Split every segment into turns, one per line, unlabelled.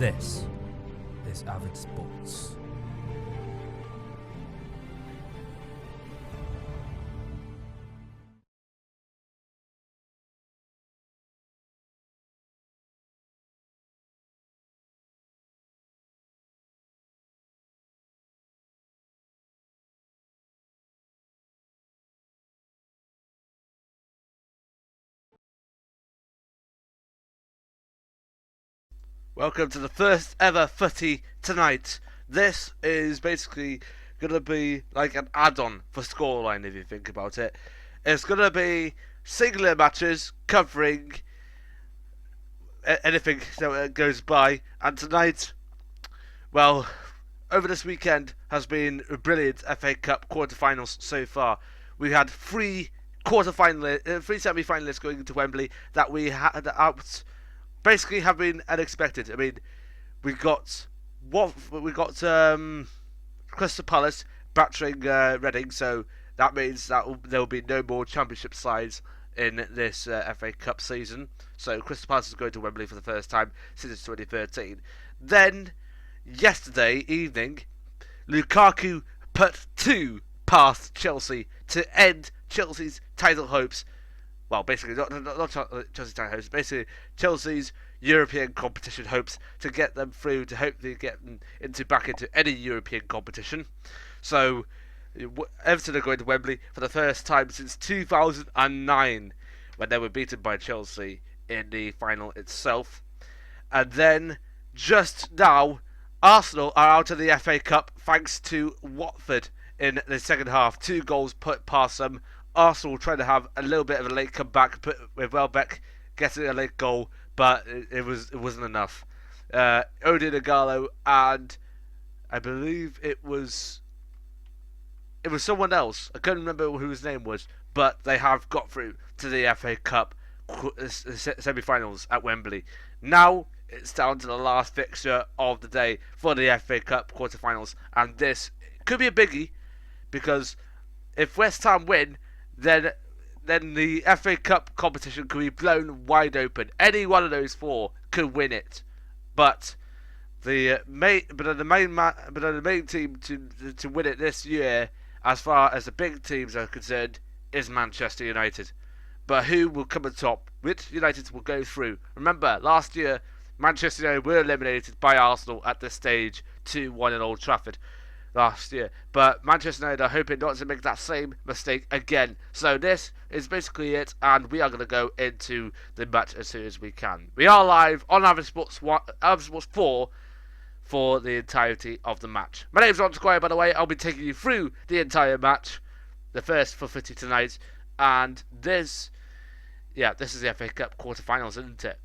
This is Avid Sports.
Welcome to the first ever Footie tonight. This is basically going to be like an add-on for Scoreline if you think about it. It's going to be singular matches covering anything that goes by. And tonight, well, over this weekend has been a brilliant FA Cup quarter-finals so far. We had three semi-finalists going to Wembley that we had out. Basically, have been unexpected. I mean, we got Crystal Palace battering Reading, so that means that there will be no more Championship sides in this FA Cup season. So Crystal Palace is going to Wembley for the first time since 2013. Then yesterday evening, Lukaku put two past Chelsea to end Chelsea's title hopes. Well, basically, not Chelsea's title hopes, basically Chelsea's European competition hopes to get them through, to hopefully get them back into any European competition. So, Everton are going to Wembley for the first time since 2009, when they were beaten by Chelsea in the final itself. And then, just now, Arsenal are out of the FA Cup thanks to Watford in the second half. 2 goals put past them. Arsenal trying to have a little bit of a late comeback with Welbeck getting a late goal, but it wasn't enough. Odin Igalo and I believe it was someone else. I couldn't remember who his name was, but they have got through to the FA Cup semi-finals at Wembley. Now it's down to the last fixture of the day for the FA Cup quarter-finals, and this could be a biggie because if West Ham win, then the FA Cup competition could be blown wide open. Any one of those four could win it, but the main team to win it this year, as far as the big teams are concerned, is Manchester United. But who will come on top? Which United will go through? Remember, last year Manchester United were eliminated by Arsenal at this stage 2-1 at Old Trafford last year, but Manchester United are hoping not to make that same mistake again. So this is basically it, and we are going to go into the match as soon as we can. We are live on Avid Sports 4 for the entirety of the match. My name's Ron Squire, by the way. I'll be taking you through the entire match, the first for Footie tonight, and this is the FA Cup quarterfinals, isn't it?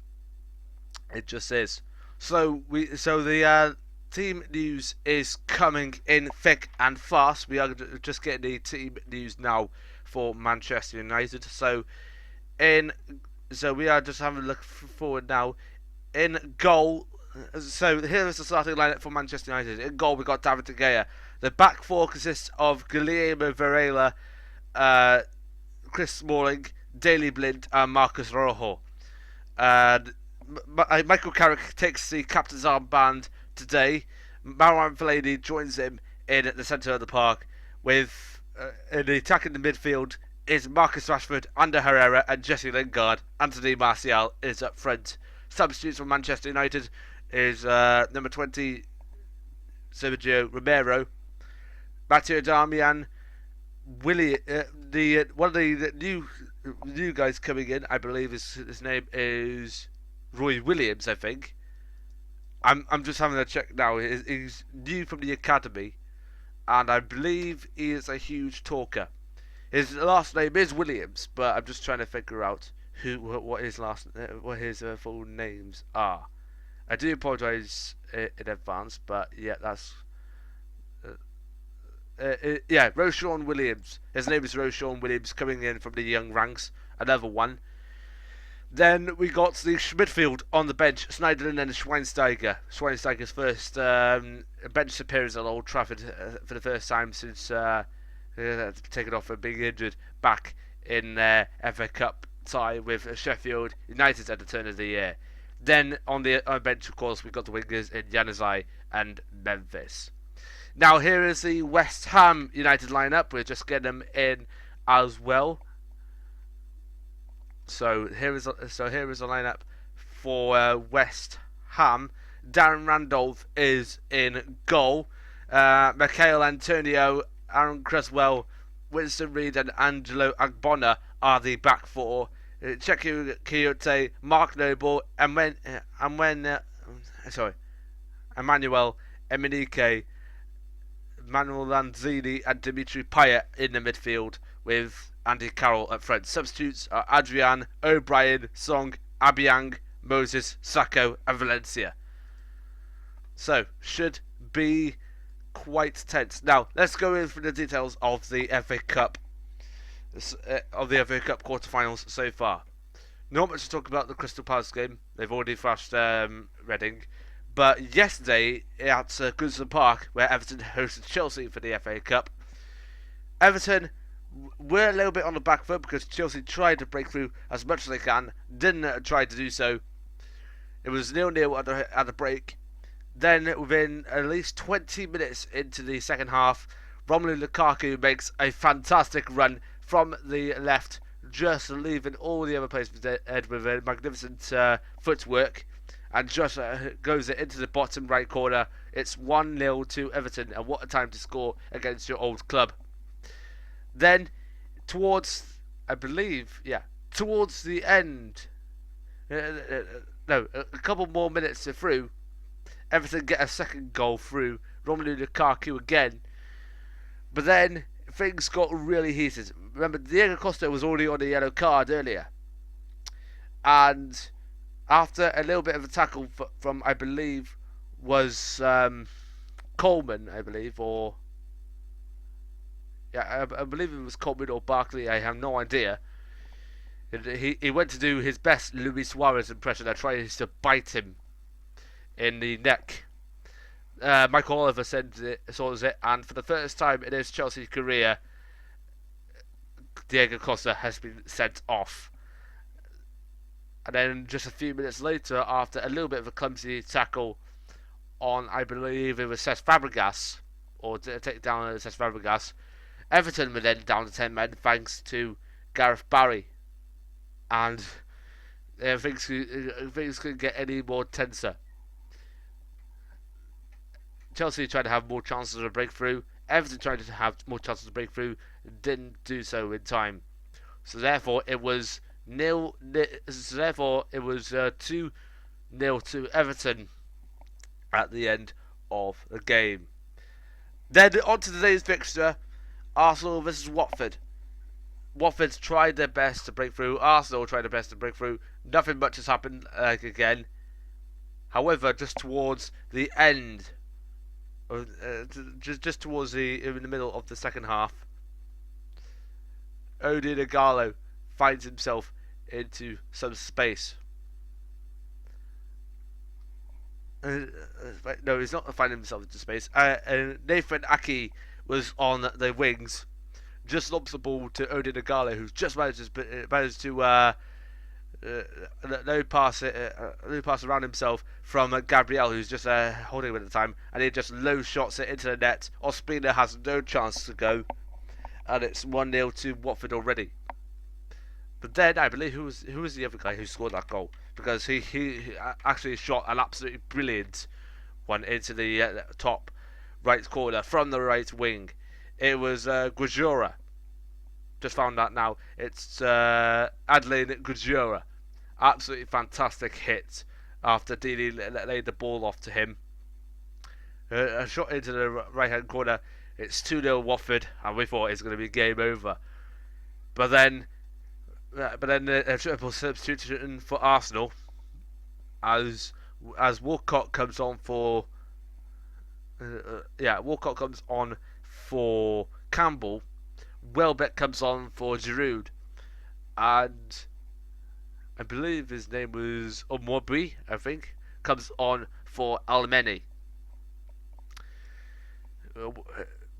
It just is. So the team news is coming in thick and fast. We are just getting the team news now for Manchester United. So we are just having a look forward now. In goal, so here is the starting lineup for Manchester United. In goal, we got David De Gea. The back four consists of Guillermo Varela, Chris Smalling, Daley Blind, and Marcus Rojo. And Michael Carrick takes the captain's armband today. Marouane Fellaini joins him in the centre of the park. With in the attack in the midfield is Marcus Rashford, Ander Herrera, and Jesse Lingard. Anthony Martial is up front. Substitutes for Manchester United is number 20 Sergio Romero, Matteo Darmian, one of the new guys coming in. I believe his name is Roy Williams. I think. I'm just having a check now. He's new from the academy, and I believe he is a huge talker. His last name is Williams, but I'm just trying to figure out what his full names are. I do apologise in advance, but yeah, that's Roshan Williams. His name is Roshan Williams, coming in from the young ranks. Another one. Then we got the midfield on the bench, Sneijderlin and Schweinsteiger. Schweinsteiger's first bench appearance at Old Trafford for the first time since taken off and being injured back in FA Cup tie with Sheffield United at the turn of the year. Then on the bench, of course, we've got the wingers in Januzaj and Memphis. Now here is the West Ham United lineup. We're just getting them in as well. So here is a lineup for West Ham. Darren Randolph is in goal. Michael Antonio, Aaron Creswell, Winston Reid and Angelo Agbona are the back four. Cheku Kyote, Mark Noble, Emmanuel Emenike, Manuel Lanzini and Dimitri Payet in the midfield with Andy Carroll up front. Substitutes are Adrian, O'Brien, Song, Abiang, Moses, Sacco and Valencia. So, should be quite tense. Now, let's go in for the details of the FA Cup quarterfinals so far. Not much to talk about the Crystal Palace game. They've already thrashed Reading. But yesterday at Goodison Park, where Everton hosted Chelsea for the FA Cup, Everton were a little bit on the back foot because Chelsea tried to break through as much as they can, didn't try to do so. It was 0-0 at the break. Then, within at least 20 minutes into the second half, Romelu Lukaku makes a fantastic run from the left, just leaving all the other players dead with a magnificent footwork, and just goes it into the bottom right corner. It's 1-0 to Everton, and what a time to score against your old club. Then, towards the end, a couple more minutes through, Everton get a second goal through Romelu Lukaku again. But then things got really heated. Remember, Diego Costa was already on a yellow card earlier. And after a little bit of a tackle from, I believe, was Coleman, I believe it was Coleman or Barkley, I have no idea. He went to do his best Luis Suarez impression and tried to bite him in the neck. Michael Oliver saws it, and for the first time in his Chelsea career, Diego Costa has been sent off. And then just a few minutes later, after a little bit of a clumsy tackle on, I believe it was Cesc Fabregas, or to take down Cesc Fabregas, Everton were then down to 10 men thanks to Gareth Barry. And things couldn't get any more tenser. Chelsea tried to have more chances of a breakthrough. Everton tried to have more chances of breakthrough. Didn't do so in time. So therefore, it was 2-0 to Everton at the end of the game. Then on to today's fixture: Arsenal versus Watford. Watford tried their best to break through. Arsenal tried their best to break through. Nothing much has happened again. However, just towards the end, just towards in the middle of the second half, Odion Ighalo finds himself into some space. No, he's not finding himself into space. Nathan Ake was on the wings, just lobs the ball to Odion Ighalo, who's just managed to no pass around himself from Gabriel, who's just holding him at the time, and he just low shots it into the net. Ospina has no chance to go, and it's 1-0 to Watford already. But then I believe who was the other guy who scored that goal, because he actually shot an absolutely brilliant one into the top right corner from the right wing. It was Guajura. Just found that now. It's Adeline Guajura. Absolutely fantastic hit after Dini laid the ball off to him. A shot into the right hand corner. It's 2-0 Watford, and we thought it was going to be game over. But then a triple substitution for Arsenal as Walcott comes on for Campbell. Welbeck comes on for Giroud, and I believe his name was Omobri, comes on for Almeni.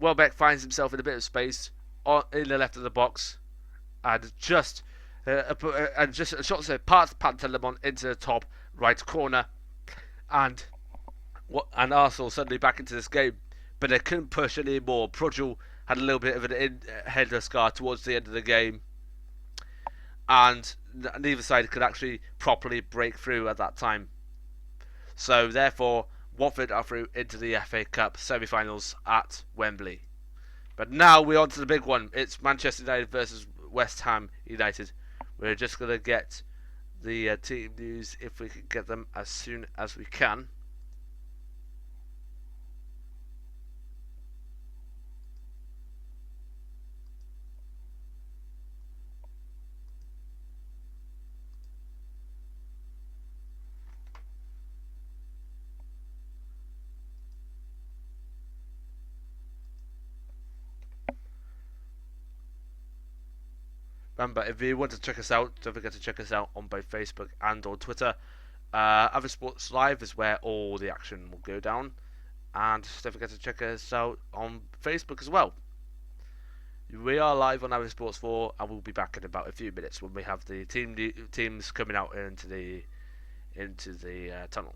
Welbeck finds himself in a bit of space in the left of the box, and just shots past Pantelimon into the top right corner, and Arsenal suddenly back into this game, but they couldn't push anymore. Prodigal had a little bit of an header scar towards the end of the game, and neither side could actually properly break through at that time. So therefore, Watford are through into the FA Cup semi-finals at Wembley. But now we're on to the big one. It's Manchester United versus West Ham United. We're just going to get the team news if we can get them as soon as we can. Remember, if you want to check us out, don't forget to check us out on both Facebook and on Twitter. Avid Sports Live is where all the action will go down. And don't forget to check us out on Facebook as well. We are live on Avid Sports 4, and we'll be back in about a few minutes when we have the teams coming out into the tunnel.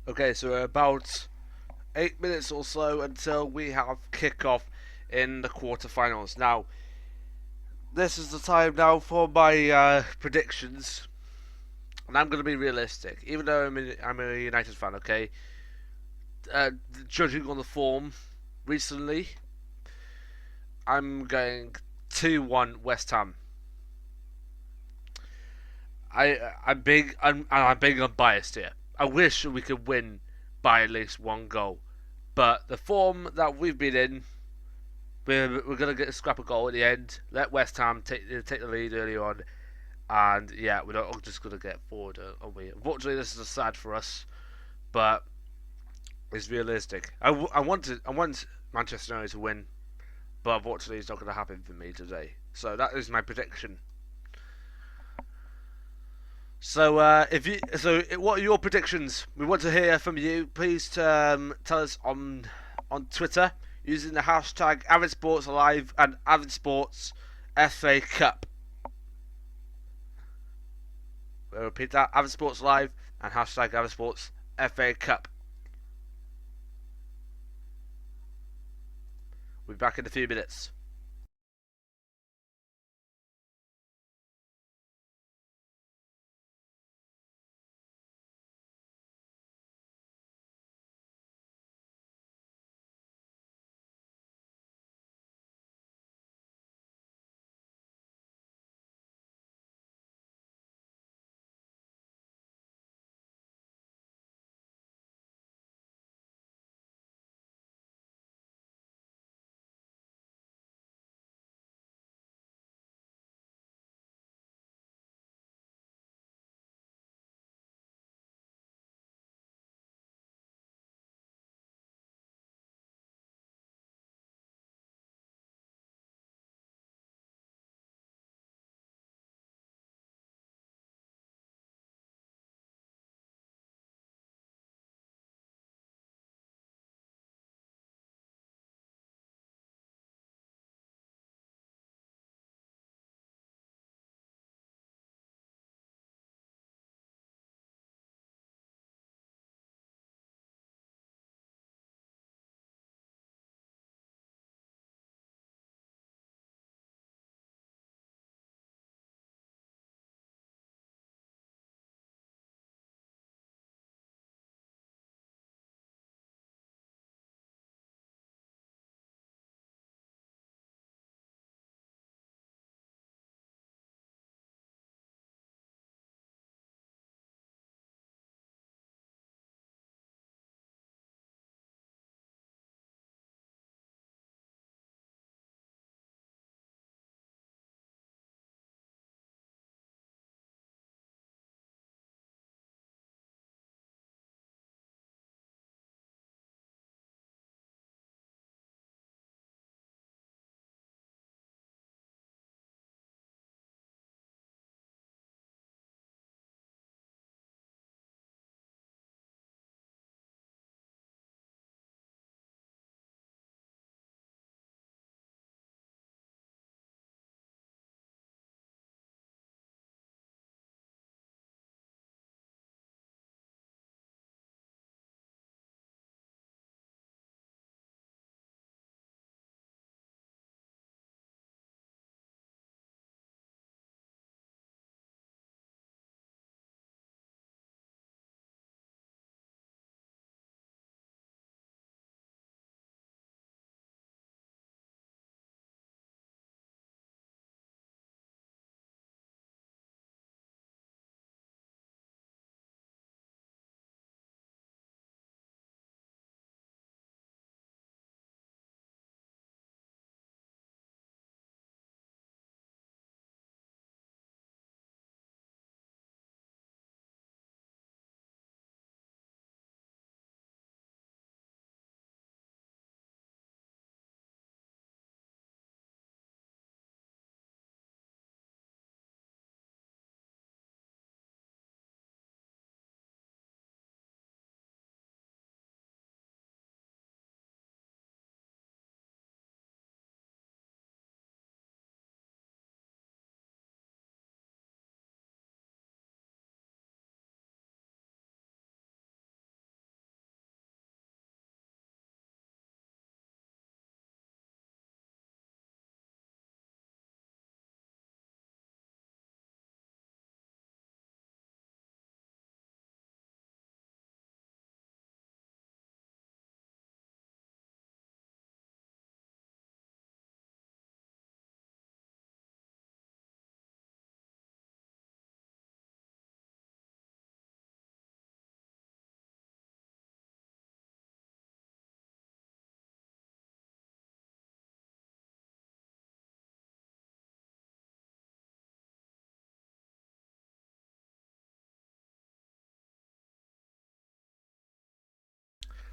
Okay, so we're about 8 minutes or so until we have kickoff in the quarterfinals. Now, this is the time now for my predictions, and I'm going to be realistic. Even though I'm a United fan, okay. Uh, Judging on the form recently, I'm going 2-1 West Ham. I'm being unbiased here. I wish we could win by at least one goal, but the form that we've been in, we're gonna get a scrap of goal at the end. Let West Ham take the lead early on, and yeah, we're not just gonna get forward, are we? Unfortunately, this is sad for us, but it's realistic. I want Manchester United to win, but unfortunately, it's not gonna happen for me today. So that is my prediction. So, what are your predictions? We want to hear from you. Please tell us on Twitter using the hashtag AvidSportsAlive and AvidSports FA Cup. We'll repeat that: AvidSportsAlive and hashtag AvidSports FA Cup. We'll be back in a few minutes.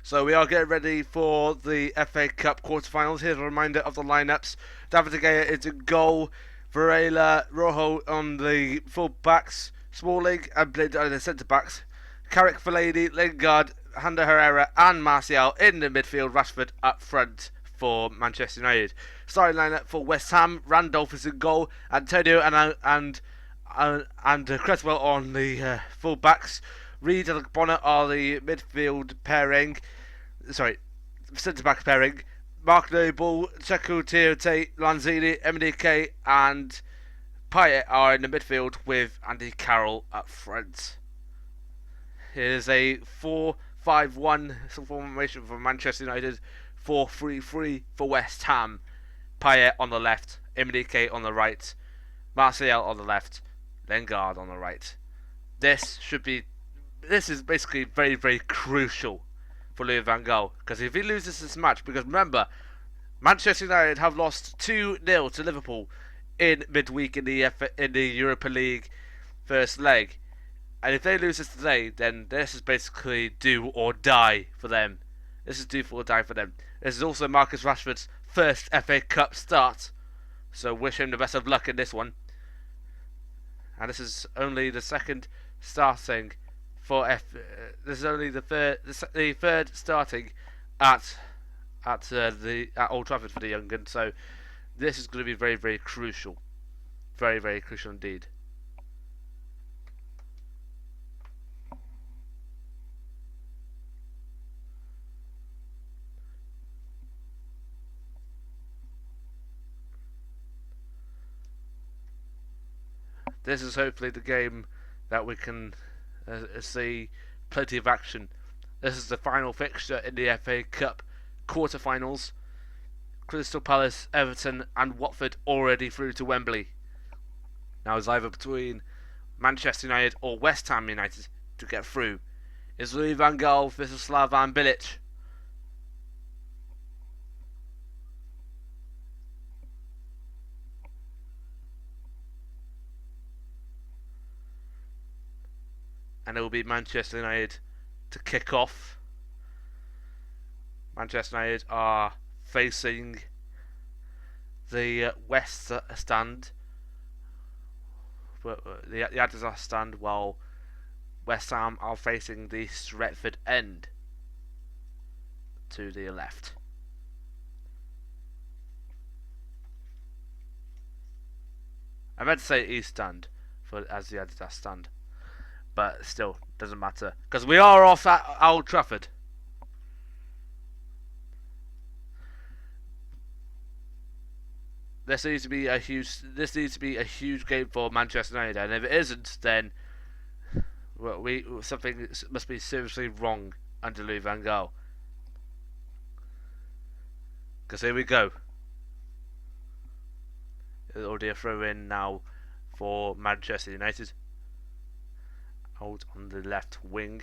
So we are getting ready for the FA Cup quarterfinals. Here's a reminder of the lineups. David De Gea is in goal. Varela, Rojo on the full backs. Smalling and Blind on the centre backs. Carrick, Fellaini, Lingard, Handa Herrera and Martial in the midfield. Rashford up front for Manchester United. Starting lineup for West Ham. Randolph is in goal. Antonio and Cresswell on the full backs. Reed and Bonner are the midfield pairing. Sorry, centre back pairing. Mark Noble, Checo Tiote, Lanzini, MDK and Payet are in the midfield with Andy Carroll up front. Here's a 4-5-1 formation for Manchester United, 4-3-3 for West Ham. Payet on the left, MDK on the right, Martial on the left, Lingard on the right. This is basically very, very crucial for Louis van Gaal, because if he loses this match, because remember, Manchester United have lost 2-0 to Liverpool in midweek in the Europa League first leg, and if they lose this today, then this is basically do or die for them. This is do or die for them. This is also Marcus Rashford's first FA Cup start, so wish him the best of luck in this one. And this is only the second starting for this is only the third starting at Old Trafford for the young gun. So this is going to be very, very crucial, very, very crucial indeed. This is hopefully the game that we can see plenty of action. This is the final fixture in the FA Cup quarterfinals. Crystal Palace, Everton and Watford already through to Wembley. Now it's either between Manchester United or West Ham United to get through. Is Louis van Gaal versus Slavan Bilic. And it will be Manchester United to kick off. Manchester United are facing the West stand, the Adidas stand, while West Ham are facing the Stretford end to the left. I meant to say East stand as the Adidas stand, but still doesn't matter because we are off at Old Trafford. This needs to be a huge game for Manchester United, and if it isn't, then something must be seriously wrong under Louis van Gaal. Because here we go. There's already a throw in now for Manchester United. Out on the left wing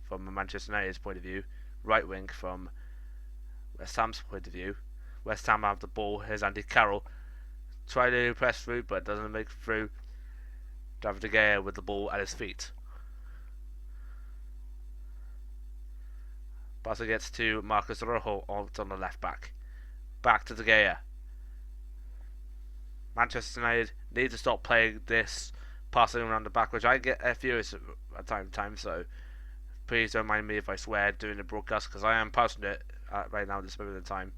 from Manchester United's point of view, right wing from West Ham's point of view. West Ham have the ball. Here's Andy Carroll. Try to press through, but doesn't make it through. David De Gea with the ball at his feet. Pass gets to Marcus Rojo out on the left back. Back to De Gea. Manchester United need to stop playing this passing around the back, which I get furious at time to time, so please don't mind me if I swear during the broadcast, because I am passionate right now at this moment in time.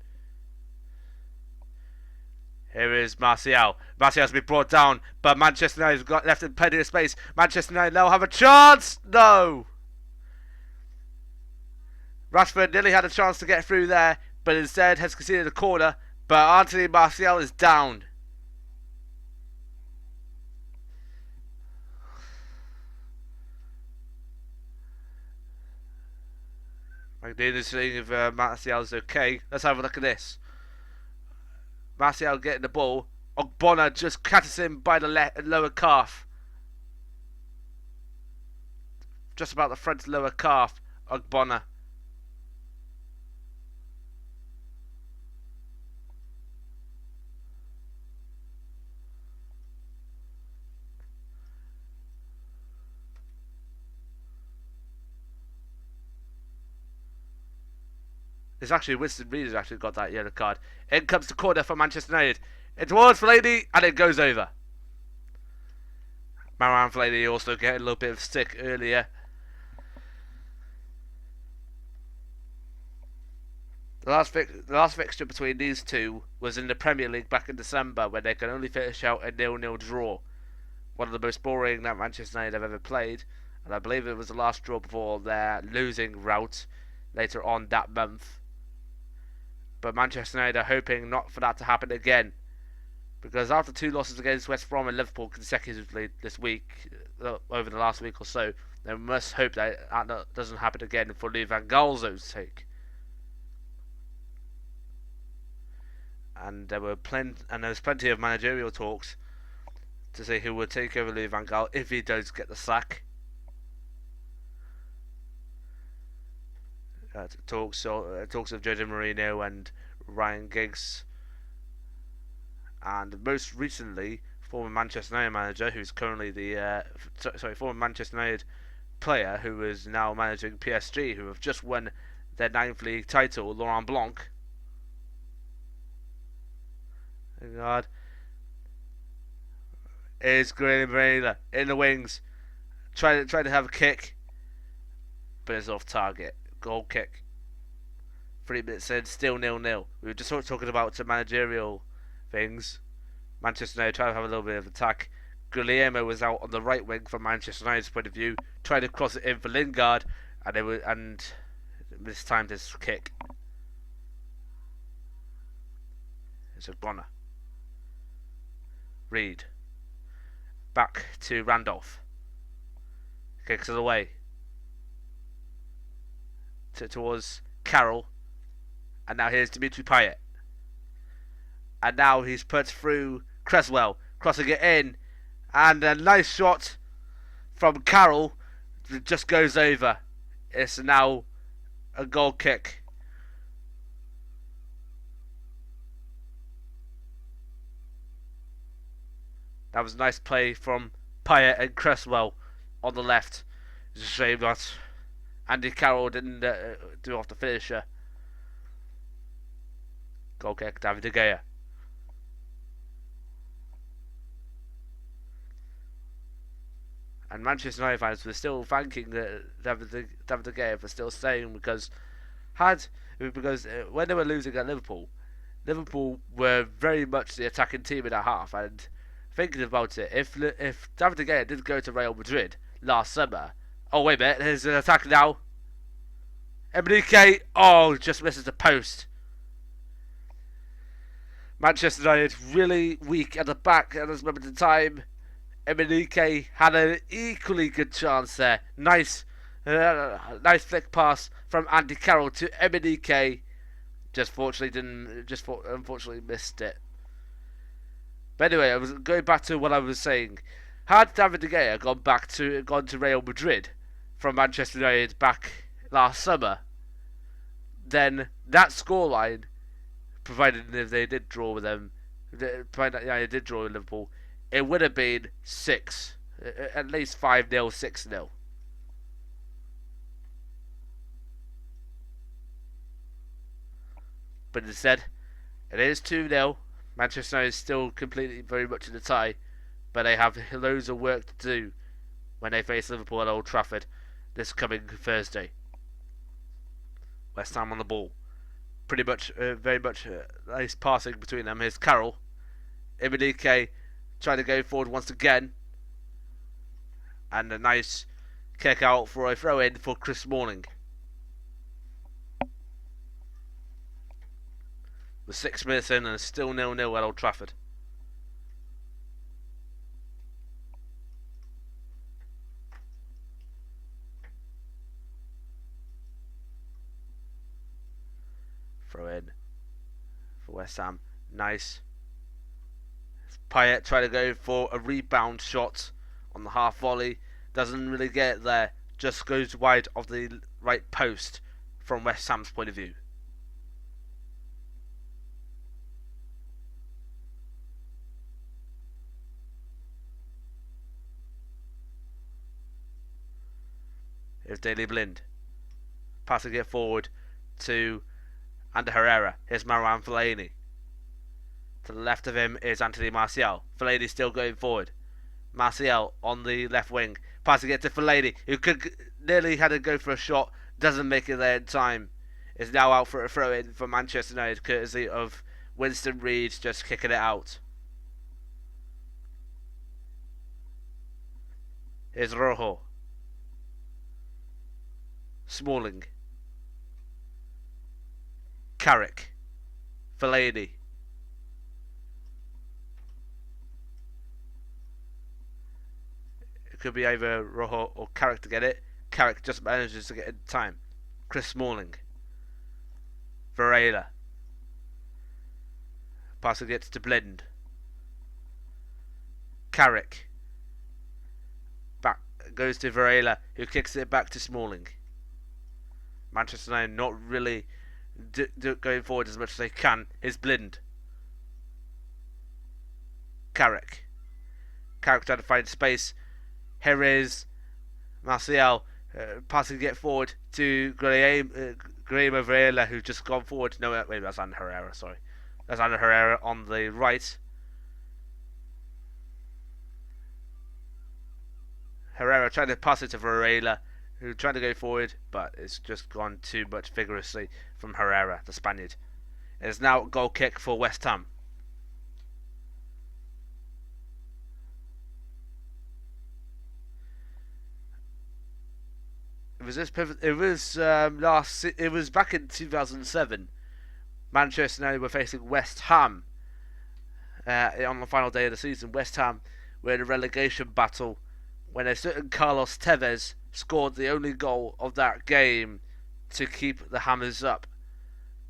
Here is Martial. Martial has been brought down, but Manchester United have got left in plenty of space. Manchester United now have a chance! No! Rashford nearly had a chance to get through there, but instead has conceded a corner, but Anthony Martial is down. McDean is seeing if Martial is okay. Let's have a look at this. Martial getting the ball. Ogbonna just catches him by the lower calf. Just about the front lower calf. Ogbonna. It's actually Winston Reid who's actually got that yellow card. In comes the corner for Manchester United. It's towards Fellaini, and it goes over. Marouane Fellaini also getting a little bit of stick earlier. The last fixture between these two was in the Premier League back in December, when they could only finish out a 0-0 draw. One of the most boring that Manchester United have ever played, and I believe it was the last draw before their losing route later on that month. But Manchester United are hoping not for that to happen again, because after 2 losses against West Brom and Liverpool consecutively this week, over the last week or so, they must hope that doesn't happen again for Louis van Gaal's sake. And there was plenty of managerial talks to see who would take over Louis van Gaal if he does get the sack. Talks of Jose Mourinho and Ryan Giggs, and most recently former Manchester United manager, who's currently the former Manchester United player who is now managing PSG, who have just won their 9th league title, Laurent Blanc. God, is Graham Reina in the wings, trying to have a kick, but it's off target. Goal kick. 3 minutes in, still 0-0. We were just talking about some managerial things. Manchester United trying to have a little bit of attack. Guillermo was out on the right wing from Manchester United's point of view, trying to cross it in for Lingard, and this time this kick. It's a goner. Reed. Back to Randolph. Kicks it away. Towards Carroll. And now here's Dimitri Payet. And now he's put through Cresswell. Crossing it in. And a nice shot from Carroll. That just goes over. It's now a goal kick. That was a nice play from Payet and Cresswell on the left. It's a shame that Andy Carroll didn't do off the finisher. Goal kick, David De Gea. And Manchester United fans were still thanking David De Gea for still staying, because when they were losing at Liverpool, Liverpool were very much the attacking team in that half. And thinking about it, if David De Gea did go to Real Madrid last summer, oh wait a minute, there's an attack now. Enrique, just misses the post. Manchester United really weak at the back at this moment in time. Enrique had an equally good chance there. Nice flick pass from Andy Carroll to Enrique. Unfortunately missed it. But anyway, I was going back to what I was saying. Had David De Gea gone to Real Madrid from Manchester United back last summer, then that scoreline, provided if they did draw with them, provided United did draw with Liverpool, it would have been 6, at least 5-0, 6-0. But instead, it is 2-0. Manchester United is still completely very much in the tie, but they have loads of work to do when they face Liverpool at Old Trafford this coming Thursday. West Ham on the ball. Very much nice passing between them. Here's Carroll. Enrique trying to go forward once again. And a nice kick out for a throw in for Chris Smalling. With 6 minutes in and it's still 0-0 at Old Trafford. Throw in for West Ham. Nice. Payet trying to go for a rebound shot on the half volley. Doesn't really get it there. Just goes wide of the right post from West Ham's point of view. Here's Daley Blind. Passing it forward to and Herrera. Here's Marouane Fellaini. To the left of him is Anthony Martial. Fellaini still going forward. Martial on the left wing. Passing it to Fellaini, who could nearly had to go for a shot. Doesn't make it there in time. Is now out for a throw-in for Manchester United, courtesy of Winston Reid just kicking it out. Here's Rojo. Smalling. Carrick. Fellaini. It could be either Rojo or Carrick to get it. Carrick just manages to get it in time. Chris Smalling. Varela. Passing it to Blind. Carrick. Back goes to Varela, who kicks it back to Smalling. Manchester United not really going forward as much as they can. Is Blind. Carrick. Carrick trying to find space. Here is Martial passing it forward to Graham Varela, who's just gone forward. No, wait, that's Ander Herrera, sorry. That's Ander Herrera on the right. Herrera trying to pass it to Varela, who's trying to go forward, but it's just gone too much vigorously from Herrera, the Spaniard. It's now a goal kick for West Ham. It was back in 2007. Manchester United were facing West Ham on the final day of the season. West Ham were in a relegation battle when a certain Carlos Tevez scored the only goal of that game to keep the Hammers up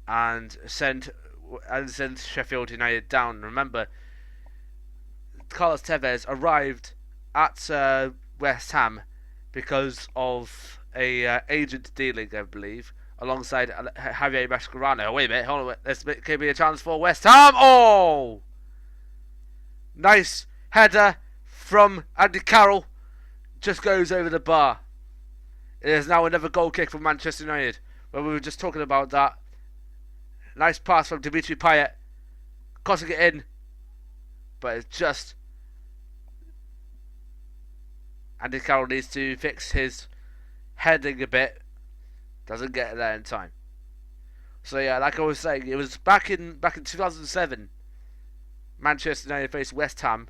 and send Sheffield United down. Remember, Carlos Tevez arrived at West Ham because of a agent dealing, I believe, alongside Javier Mascherano. Oh, wait a minute, hold on, this could be a chance for West Ham. Oh! Nice header from Andy Carroll. Just goes over the bar. It is now another goal kick for Manchester United. When we were just talking about that. Nice pass from Dimitri Payet. Crossing it in. But it's just... Andy Carroll needs to fix his heading a bit. Doesn't get there in time. So yeah, like I was saying, it was back in 2007. Manchester United faced West Ham.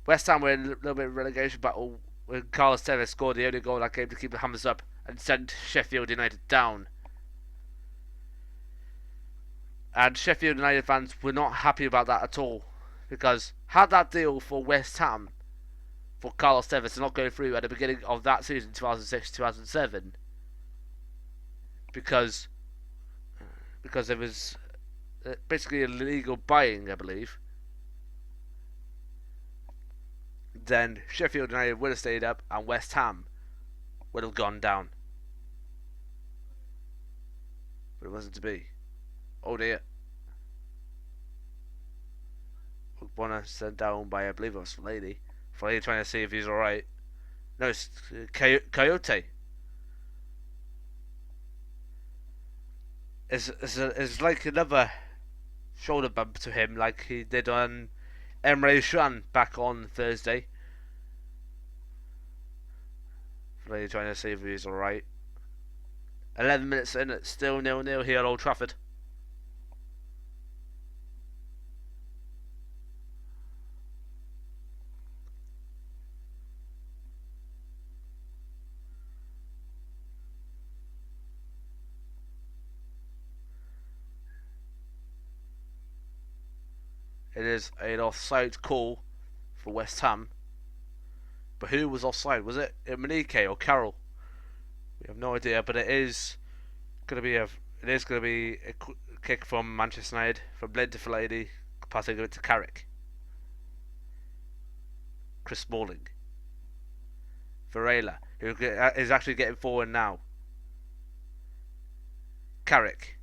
West Ham were in a little bit of relegation battle when Carlos Tevez scored the only goal that came to keep the Hammers up and send Sheffield United down. And Sheffield United fans were not happy about that at all, because had that deal for West Ham for Carlos Tevez to not go through at the beginning of that season, 2006-2007, because it was basically illegal buying, I believe, then Sheffield United would have stayed up and West Ham would have gone down. But it wasn't to be. Oh dear. One sent down by, I believe it was Fellaini. Fellaini trying to see if he's alright. No, it's Coyote. It's like another shoulder bump to him, like he did on Emre Can back on Thursday. Fellaini trying to see if he's alright. 11 minutes in, it's still 0-0 here at Old Trafford. It is an offside call for West Ham. But who was offside? Was it Manike or Carroll? We have no idea, but it is going to be a kick from Manchester United, from Blind to Fellaini, passing it to Carrick. Chris Smalling. Varela, who is actually getting forward now. Carrick.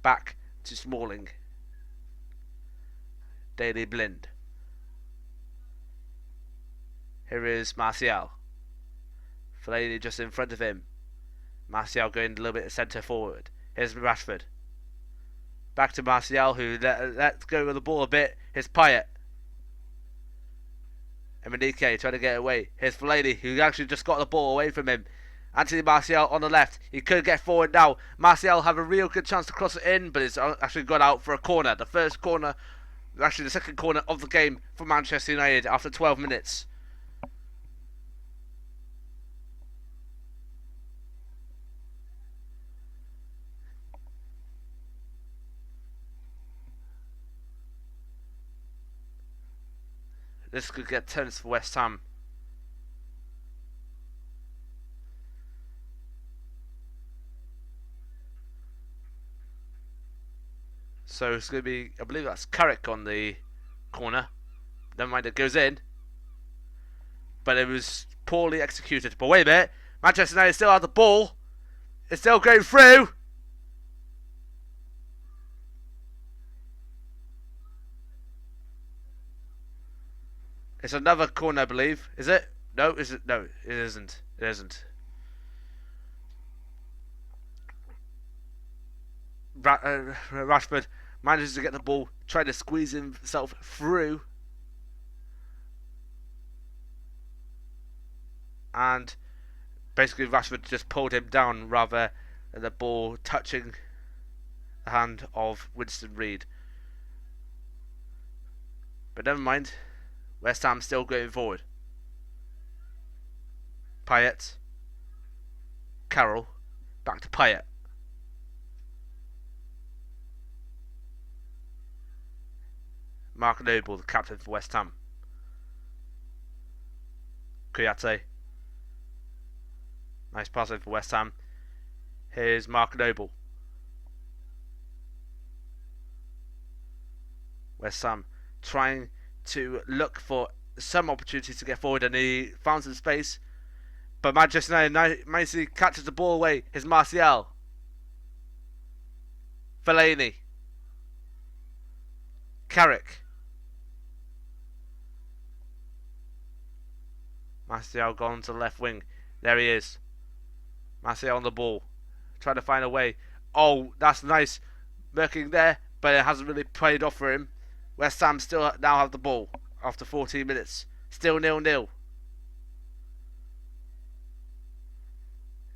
Back to Smalling. Daley Blind. Here is Martial. Fellaini just in front of him. Martial going a little bit centre forward. Here's Rashford. Back to Martial, who lets go of the ball a bit. Here's Payet. Emenike trying to get away. Here's Fellaini, who actually just got the ball away from him. Anthony Martial on the left. He could get forward now. Martial have a real good chance to cross it in, but it's actually got out for a corner. The first corner, actually the second corner of the game for Manchester United after 12 minutes. This could get tense for West Ham. So it's going to be, I believe that's Carrick on the corner. Never mind, it goes in. But it was poorly executed. But wait a minute. Manchester United still have the ball. It's still going through. It's another corner, I believe. Is it? No, is it? No, it isn't. It isn't. Rashford manages to get the ball, trying to squeeze himself through. And basically Rashford just pulled him down rather than the ball touching the hand of Winston Reid. But never mind. West Ham still going forward. Payet. Carroll. Back to Payet. Mark Noble, the captain for West Ham. Kouyaté. Nice pass over for West Ham. Here's Mark Noble. West Ham trying to look for some opportunities to get forward, and he found some space. But Manchester United nicely catches the ball away. Here's Martial. Fellaini. Carrick. Martial gone to the left wing. There he is. Martial on the ball. Trying to find a way. Oh, that's nice working there, but it hasn't really played off for him. West Ham still now have the ball after 14 minutes. Still 0-0.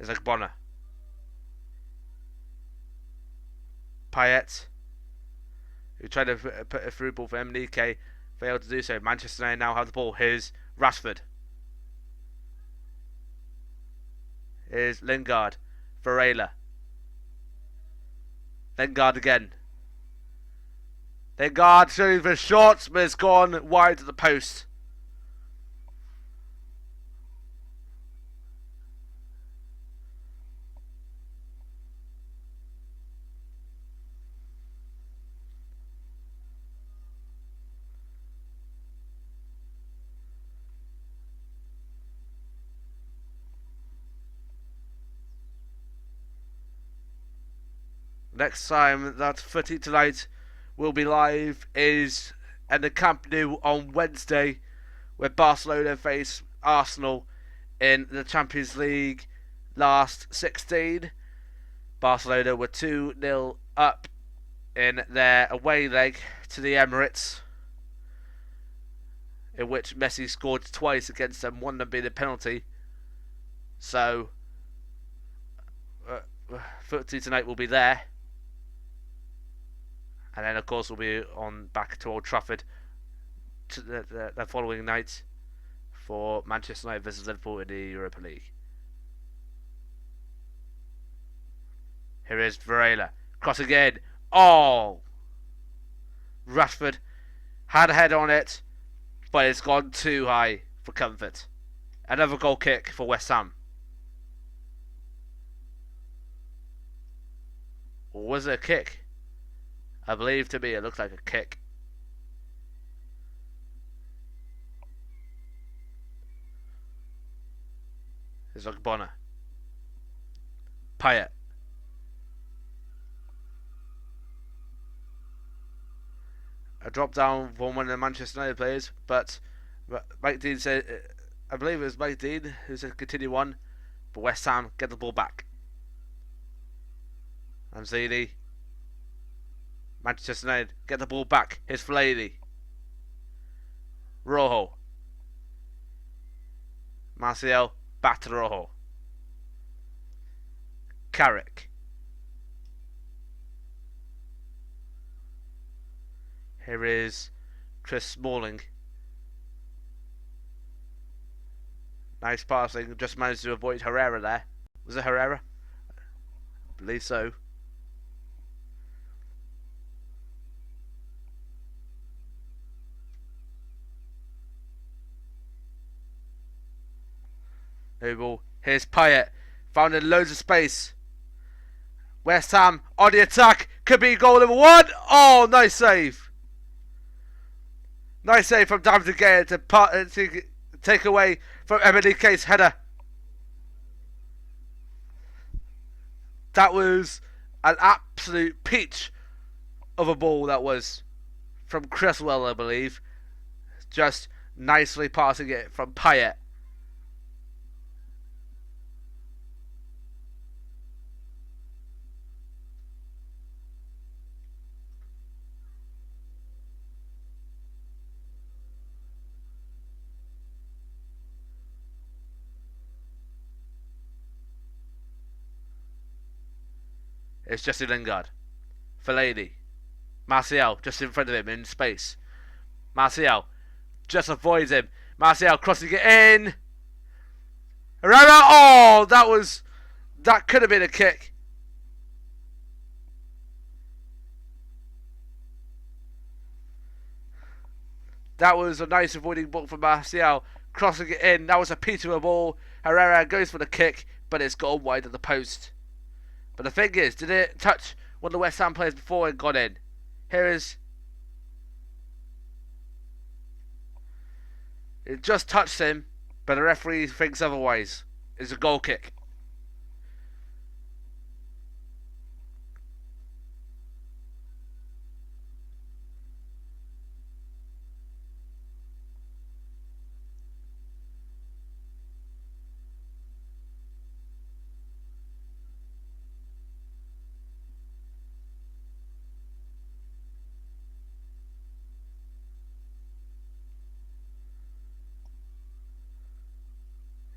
It's like Bonner. Payet, who tried to put a through ball for Emenike, failed to do so. Manchester United now have the ball. Here's Rashford. Here's Lingard. Varela. Lingard again. Lingard shooting for shots, but it's gone wide to the post. Next time that Footie tonight will be live is in the Camp Nou on Wednesday, where Barcelona face Arsenal in the Champions League last 16. Barcelona were 2-0 up in their away leg to the Emirates, in which Messi scored twice against them, one of them being a penalty. So Footie tonight will be there. And then, of course, we'll be on back to Old Trafford to the following night for Manchester United versus Liverpool in the Europa League. Here is Varela. Cross again. Oh! Rashford had a head on it, but it's gone too high for comfort. Another goal kick for West Ham. Or was it a kick? I believe to me it looks like a kick. It's like Bonner. Payet. A drop down from one of the Manchester United players, but Mike Dean said, I believe it was Mike Dean who said continue on, but West Ham get the ball back. Anzini. Manchester United get the ball back. Here's Fellaini. Rojo. Martial back to Rojo. Carrick. Here is Chris Smalling. Nice passing. Just managed to avoid Herrera there. Was it Herrera? I believe so. No ball. Here's Payet. Found in loads of space. West Ham on the attack. Could be goal number 1. Oh, nice save. Nice save from David De Gea to take away from MDK's header. That was an absolute peach of a ball that was from Cresswell, I believe. Just nicely passing it from Payet. It's Jesse Lingard. Fellaini. Martial just in front of him in space. Martial just avoids him. Martial crossing it in. Herrera! Oh, that could have been a kick. That was a nice avoiding ball from Martial. Crossing it in. That was a Peter ball. Herrera goes for the kick, but it's gone wide of the post. But the thing is, did it touch one of the West Ham players before it got in? Here is... It just touched him, but the referee thinks otherwise. It's a goal kick.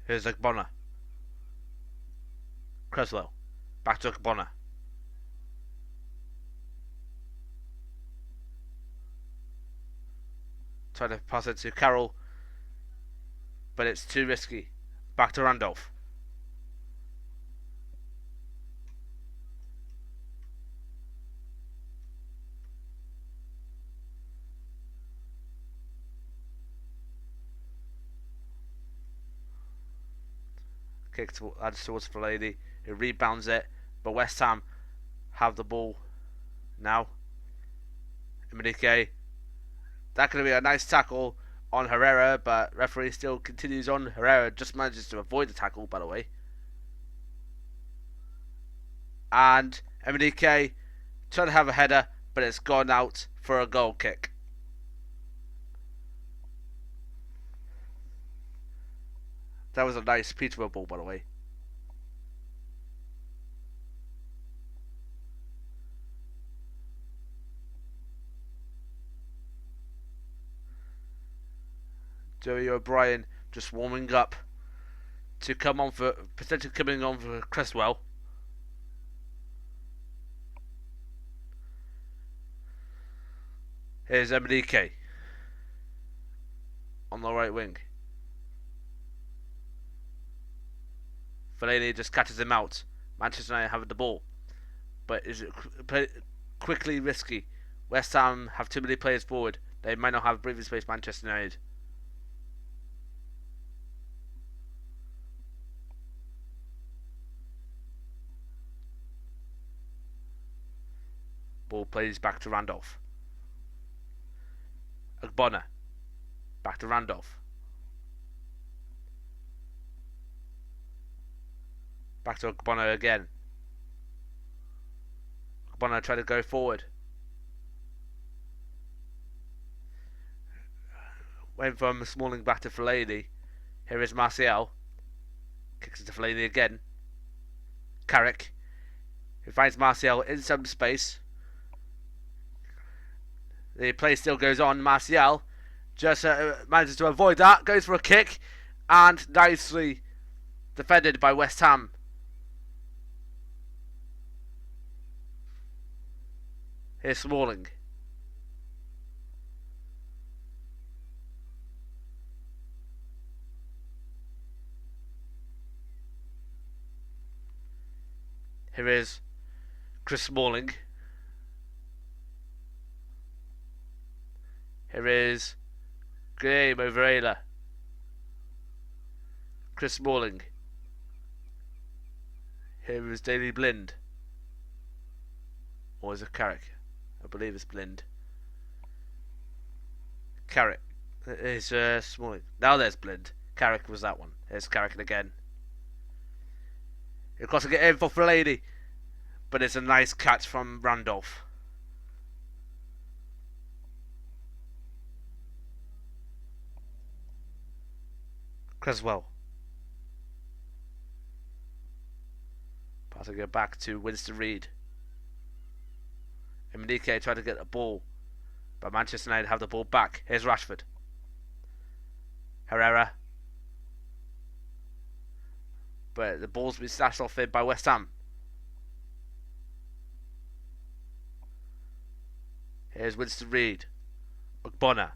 Here's Ogbonna. Cresswell. Back to Ogbonna. Try to pass it to Carroll, but it's too risky. Back to Randolph. Kick towards Fellaini, who rebounds it, but West Ham have the ball now. Emenike. That could be a nice tackle on Herrera, but referee still continues on. Herrera just manages to avoid the tackle, by the way. And Emenike trying to have a header, but it's gone out for a goal kick. That was a nice Peterborough ball, by the way. Joey O'Brien just warming up to come on for potentially coming on for Cresswell. Here's MDK on the right wing. Fellaini just catches him out. Manchester United have the ball, but is it quickly risky? West Ham have too many players forward. They might not have breathing space. Manchester United. Ball plays back to Randolph. Ogbonna. Back to Randolph. Back to Ogbonna again. Ogbonna tried to go forward. Went from Smalling back to Fellaini. Here is Martial. Kicks it to Fellaini again. Carrick. Who finds Martial in some space. The play still goes on. Martial just manages to avoid that. Goes for a kick. And nicely defended by West Ham. Here's Smalling. Here is Chris Smalling. Here is Graham Overala. Chris Smalling. Here is Daley Blind. Or is it Carrick? I believe it's Blind. Carrick. It's Smalling. Now there's Blind. Carrick was that one. Here's Carrick again. He'll cross to get in for Fellaini. But it's a nice catch from Randolph. Creswell. Passing it back to Winston Reid. Mnike tried to get the ball, but Manchester United have the ball back. Here's Rashford. Herrera. But the ball's been snatched off him by West Ham. Here's Winston Reid. Ogbonna.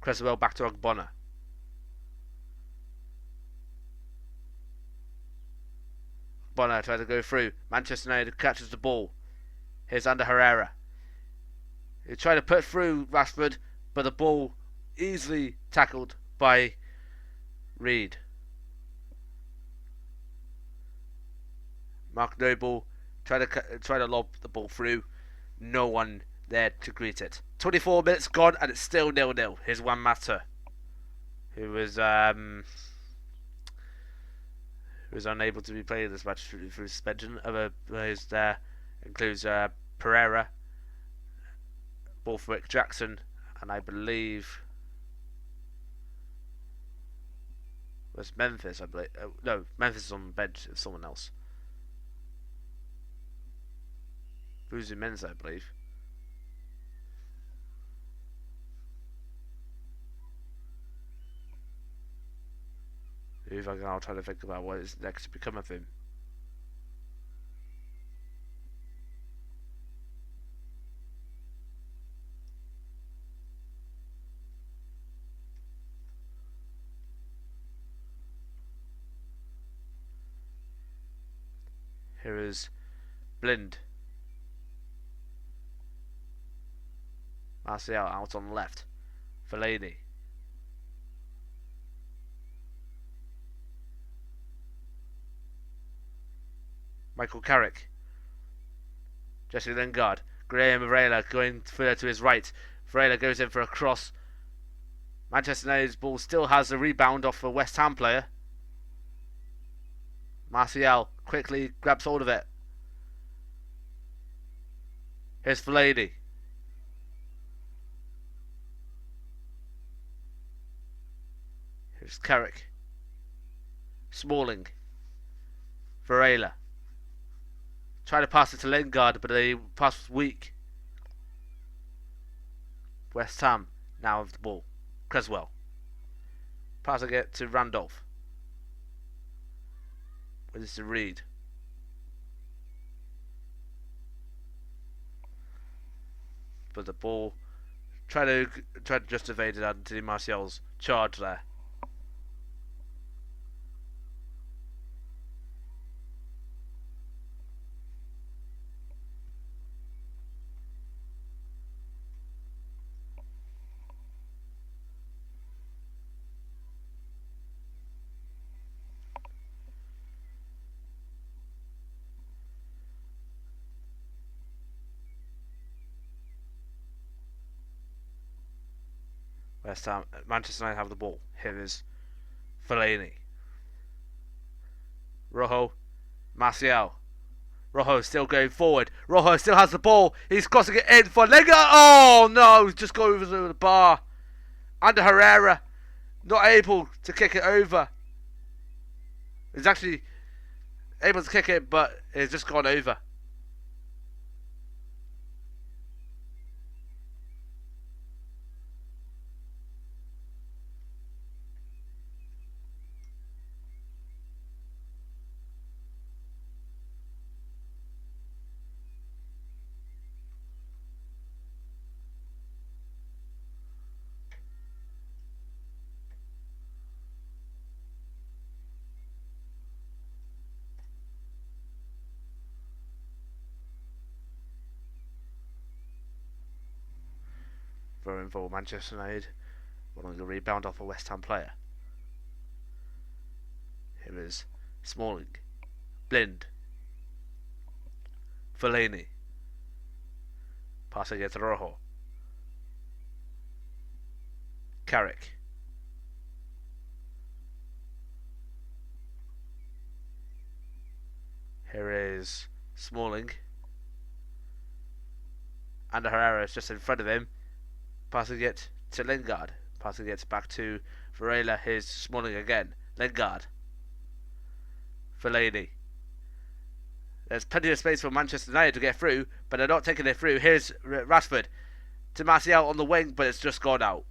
Creswell back to Ogbonna. Ogbonna tries to go through. Manchester United catches the ball. Here's under Herrera. He tried to put through Rashford, but the ball easily tackled by Reid. Mark Noble tried to lob the ball through. No one there to greet it. 24 minutes gone and it's still 0-0. Here's Juan Mata, who was unable to be played in this match through suspension. Other players there includes Pereira, Borthwick, Jackson, and I believe was Memphis. I believe no, Memphis is on the bench. It's someone else. Buzu Mensa, I believe. I'll try to think about what is next to become of him. Here is Blind. Martial out on the left. Fellaini. Michael Carrick. Jesse Lingard. Graham Varela going further to his right. Varela goes in for a cross. Manchester United's ball still has a rebound off a West Ham player. Martial quickly grabs hold of it. Here's Fellaini. Here's Carrick. Smalling. Varela. Try to pass it to Lingard, but the pass was weak. West Ham now have the ball. Creswell. Passing it to Randolph. With this to Reid. But the ball tried to just evade it Anthony Martial's charge there. West Ham, Manchester United have the ball. Here is Fellaini. Rojo, Martial. Rojo still going forward. Rojo still has the ball. He's crossing it in for Lingard. Oh no, he's just going over the bar. Under Herrera, not able to kick it over. He's actually able to kick it, but it's just gone over. throwing for Manchester United. Wanting a rebound off a West Ham player. Here is Smalling. Blind. Fellaini. Passing it to Rojo. Carrick. Here is Smalling. And Herrera is just in front of him. Passing it to Lingard. Passing it back to Varela. Here's Smalling again. Lingard. Fellaini. There's plenty of space for Manchester United to get through, but they're not taking it through. Here's Rashford to Martial on the wing, but it's just gone out.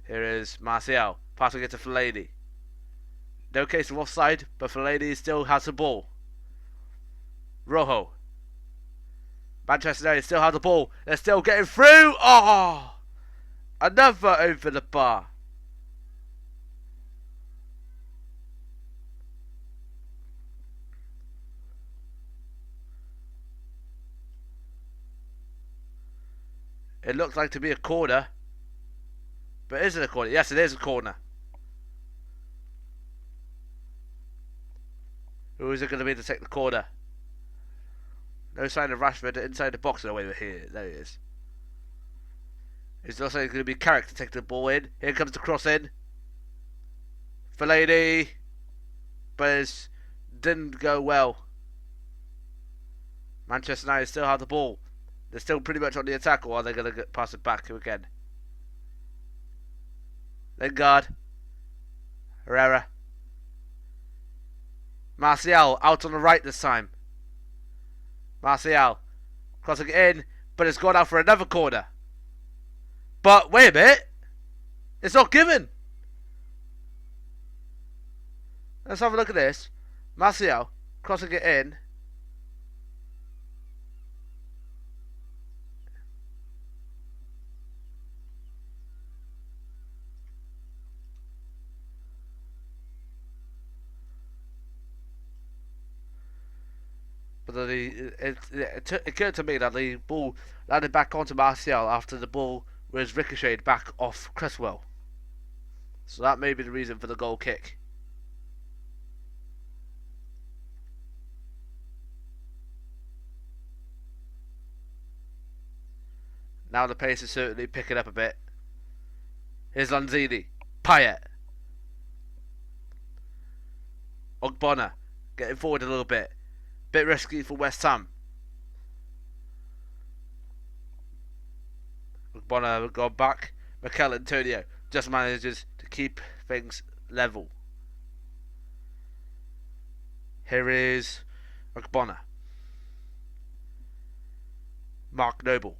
Here is Martial, passing it to Fellaini. No case of offside, but Fellaini still has the ball. Rojo. Manchester United still have the ball. They're still getting through. Oh! Another over the bar. It looks like to be a corner. But is it a corner? Yes, it is a corner. Who is it going to be to take the corner? No sign of Rashford inside the box. No, wait, here. There he is. It's also going to be Carrick to take the ball in. Here comes the cross in. Fellaini. But it didn't go well. Manchester United still have the ball. They're still pretty much on the attack, or are they going to pass it back again? Lingard. Herrera. Martial out on the right this time. Martial crossing it in, but it's gone out for another corner. But wait a minute. It's not given. Let's have a look at this. Martial crossing it in. But it occurred to me that the ball landed back onto Martial after the ball was ricocheted back off Cresswell. So that may be the reason for the goal kick. Now the pace is certainly picking up a bit. Here's Lanzini. Payet. Ogbonna getting forward a little bit. Bit risky for West Ham. Ogbonna will go back. Mikel Antonio just manages to keep things level. Here is Ogbonna. Mark Noble.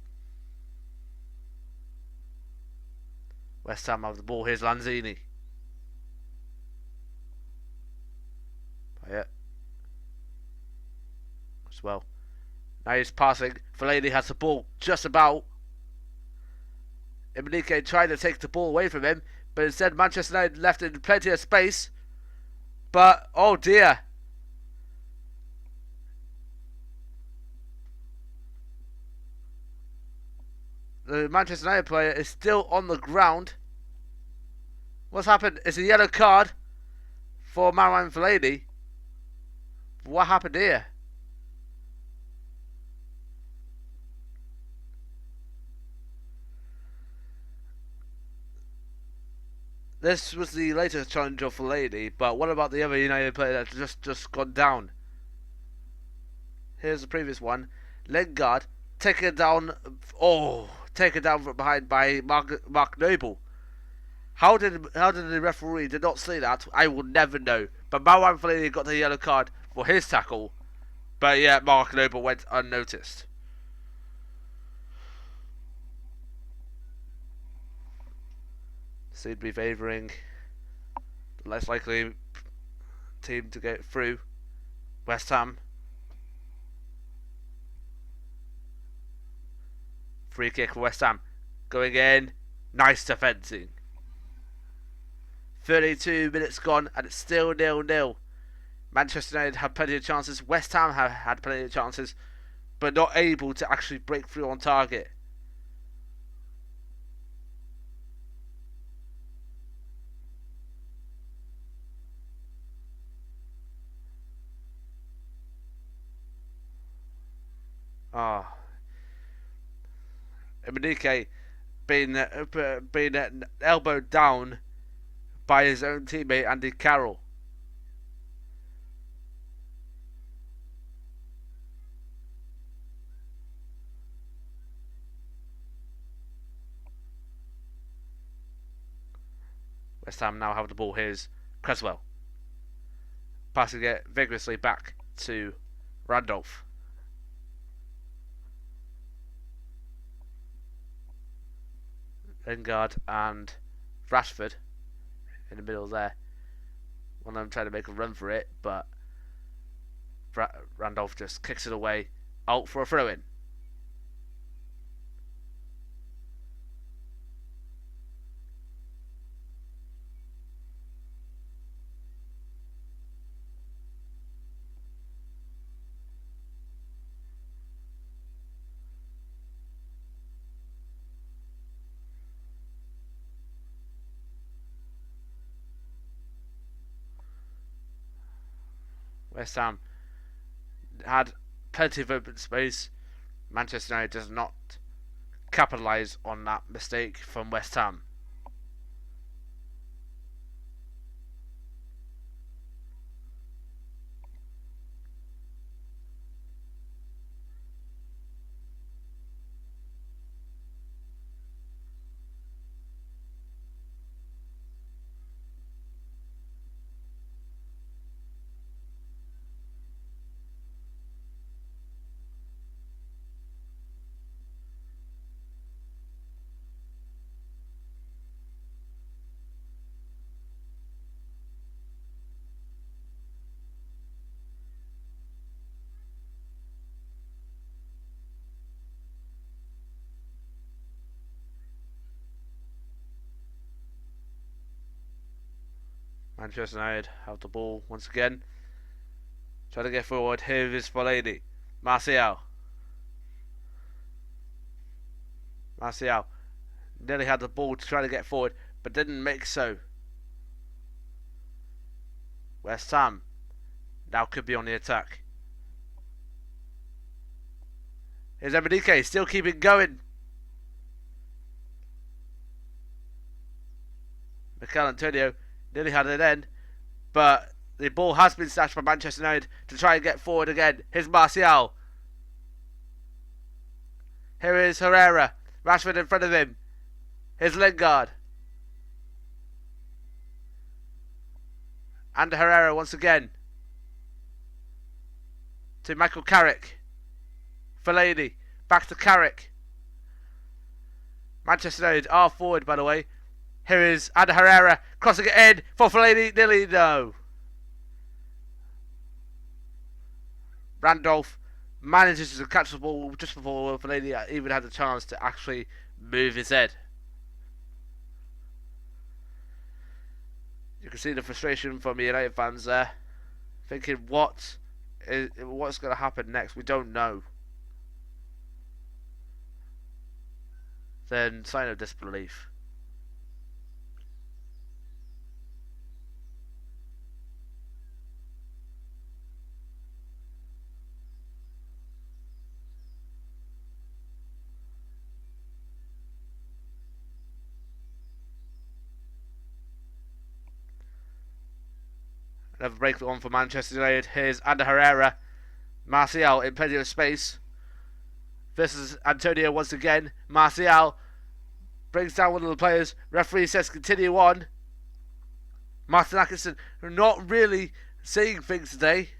West Ham have the ball. Here's Lanzini. Payet. As well. Now he's passing. Fellaini has the ball just about. Imanike tried to take the ball away from him, but instead Manchester United left in plenty of space. But oh dear. The Manchester United player is still on the ground. What's happened? It's a yellow card for Marouane Fellaini. What happened here? This was the latest challenge of Fellaini, but what about the other United player that's just gone down? Here's the previous one. Lingard taken down. Oh, taken down from behind by Mark Noble. How did the referee did not see that? I will never know. But Marouane Fellaini got the yellow card for his tackle, but yeah, Mark Noble went unnoticed. Seemed to be favouring the less likely team to get through. West Ham. Free kick for West Ham. Going in. Nice defending. 32 minutes gone and it's still 0-0. Manchester United had plenty of chances. West Ham have had plenty of chances, but not able to actually break through on target. Ah, Emenike being elbowed down by his own teammate Andy Carroll. West Ham now have the ball. Here's Creswell passing it vigorously back to Randolph. Lingard and Rashford in the middle there. One of them trying to make a run for it, but Randolph just kicks it away, out for a throw-in. West Ham had plenty of open space. Manchester United does not capitalise on that mistake from West Ham. Manchester United have the ball once again. Trying to get forward. Here is Fellaini. Martial nearly had the ball to try to get forward, but didn't make so. West Ham now could be on the attack. Here's Emenike, still keeping going. Mikel Antonio nearly had it in, but the ball has been snatched by Manchester United to try and get forward again. Here's Martial. Here is Herrera. Rashford in front of him. Here's Lingard. And Herrera once again. To Michael Carrick. Fellaini. Back to Carrick. Manchester United are forward, by the way. Here is Ander Herrera crossing it in for Fellaini. Nearly no. Randolph manages to catch the ball just before Fellaini even had a chance to actually move his head. You can see the frustration from the United fans there, thinking what's going to happen next. We don't know. Then sign of disbelief. Another break on for Manchester United. Here's Ander Herrera. Martial in plenty of space. Versus Antonio once again. Martial brings down one of the players. Referee says continue on. Martin Atkinson not really saying things today.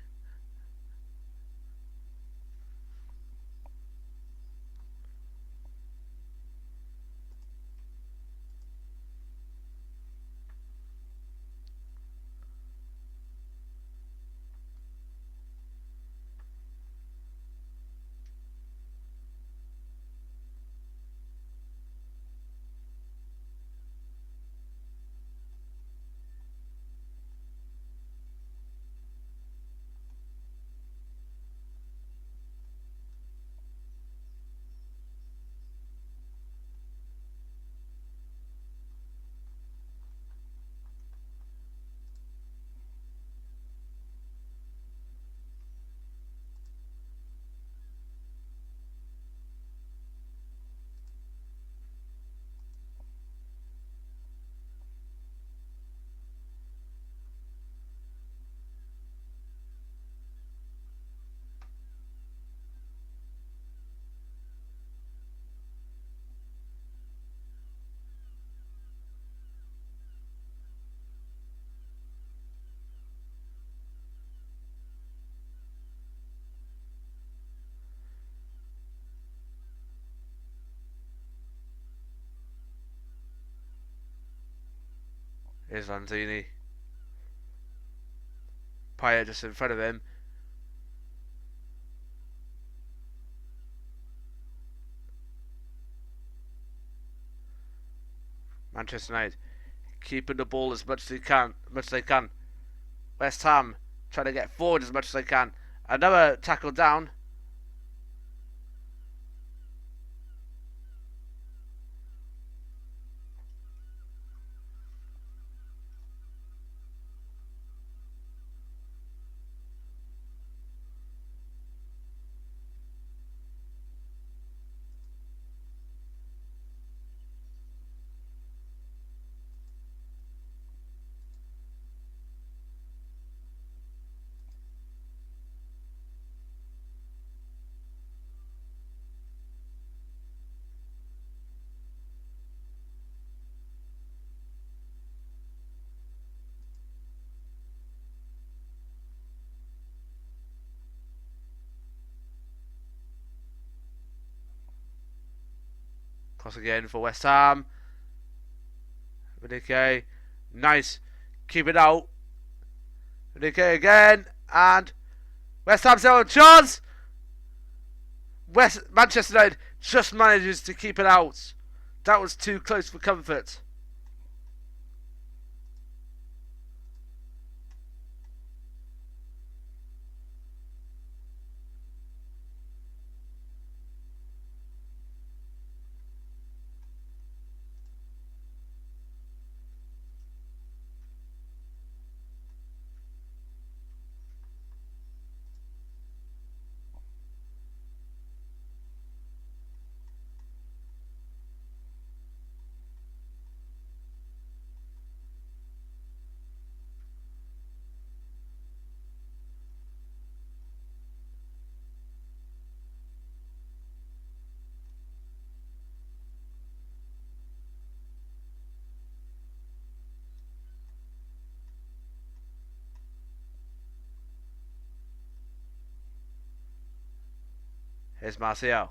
Here's Lanzini. Payet just in front of him. Manchester United keeping the ball as much as they can. West Ham trying to get forward as much as they can. Another tackle down. Cross again for West Ham. Vinike. Nice. Keep it out. Vinike again. And West Ham's out of chance. Manchester United just manages to keep it out. That was too close for comfort. Here's Martial.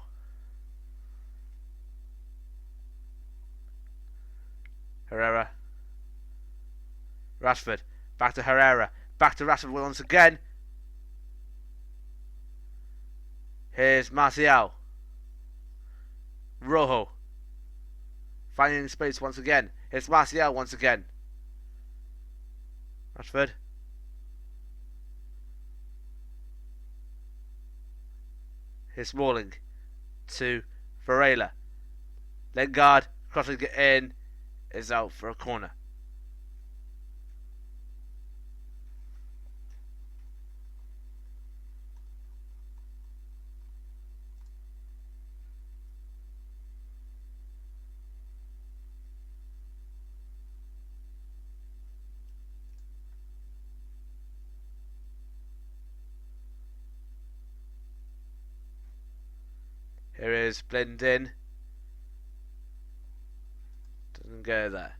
Herrera. Rashford. Back to Herrera. Back to Rashford once again. Here's Martial. Rojo. Finding space once again. Here's Martial once again. Rashford. Here's Smalling to Varela. Lingard crossing it in, is out for a corner. Here is Blendin. Doesn't go there.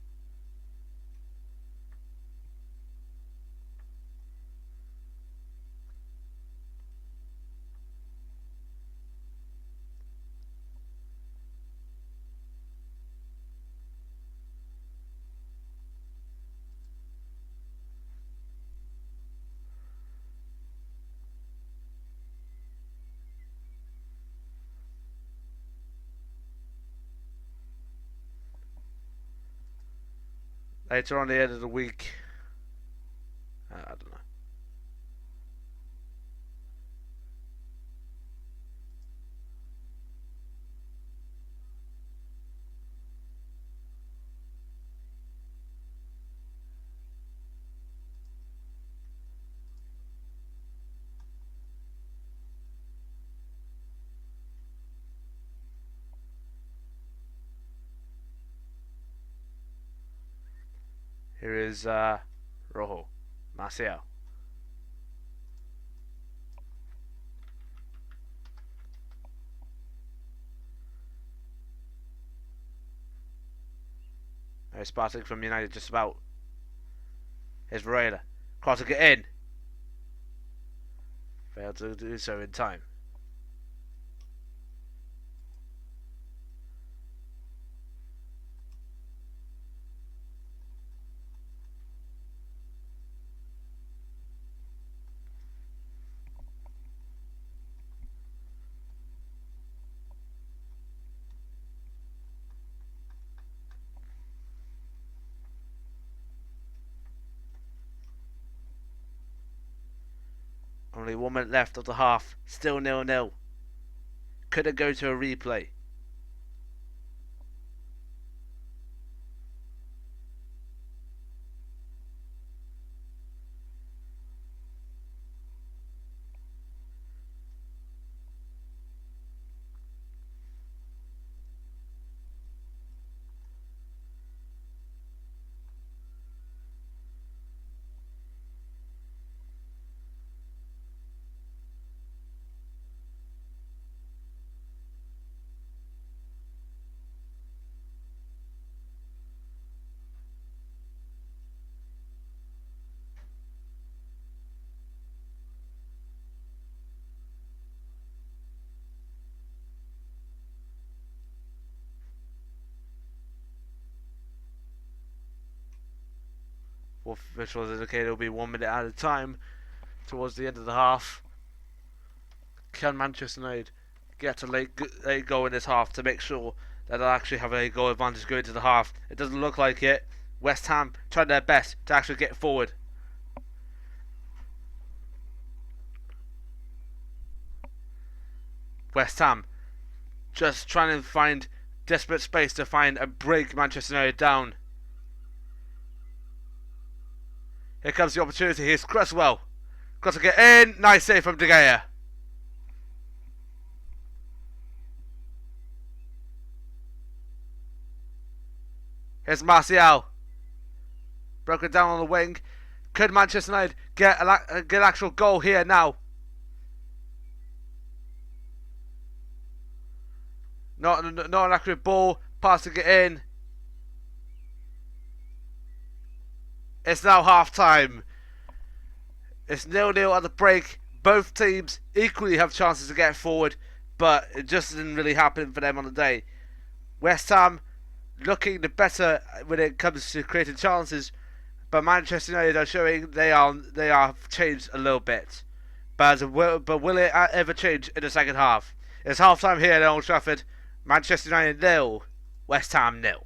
Later on the end of the week, I don't know. Here is Rojo. Martial. There's Spartak from United just about. Here's Varela. Crossing it in. Failed to do so in time. Only 1 minute left of the half. Still 0-0. Could it go to a replay? Which was indicated it'll be 1 minute at a time towards the end of the half. Can Manchester United get a late goal in this half to make sure that they'll actually have a goal advantage going into the half? It doesn't look like it. West Ham trying their best to actually get forward. West Ham just trying to find desperate space to find and break Manchester United down. Here comes the opportunity. Here's Cresswell. Got to get in. Nice save from De Gea. Here's Martial. Broken down on the wing. Could Manchester United get an actual goal here now? Not an accurate ball. Passing it in. It's now half time. It's 0-0 at the break. Both teams equally have chances to get forward, but it just didn't really happen for them on the day. West Ham looking the better when it comes to creating chances, but Manchester United are showing they are changed a little bit. But will it ever change in the second half? It's half time here at Old Trafford. Manchester United 0, West Ham 0.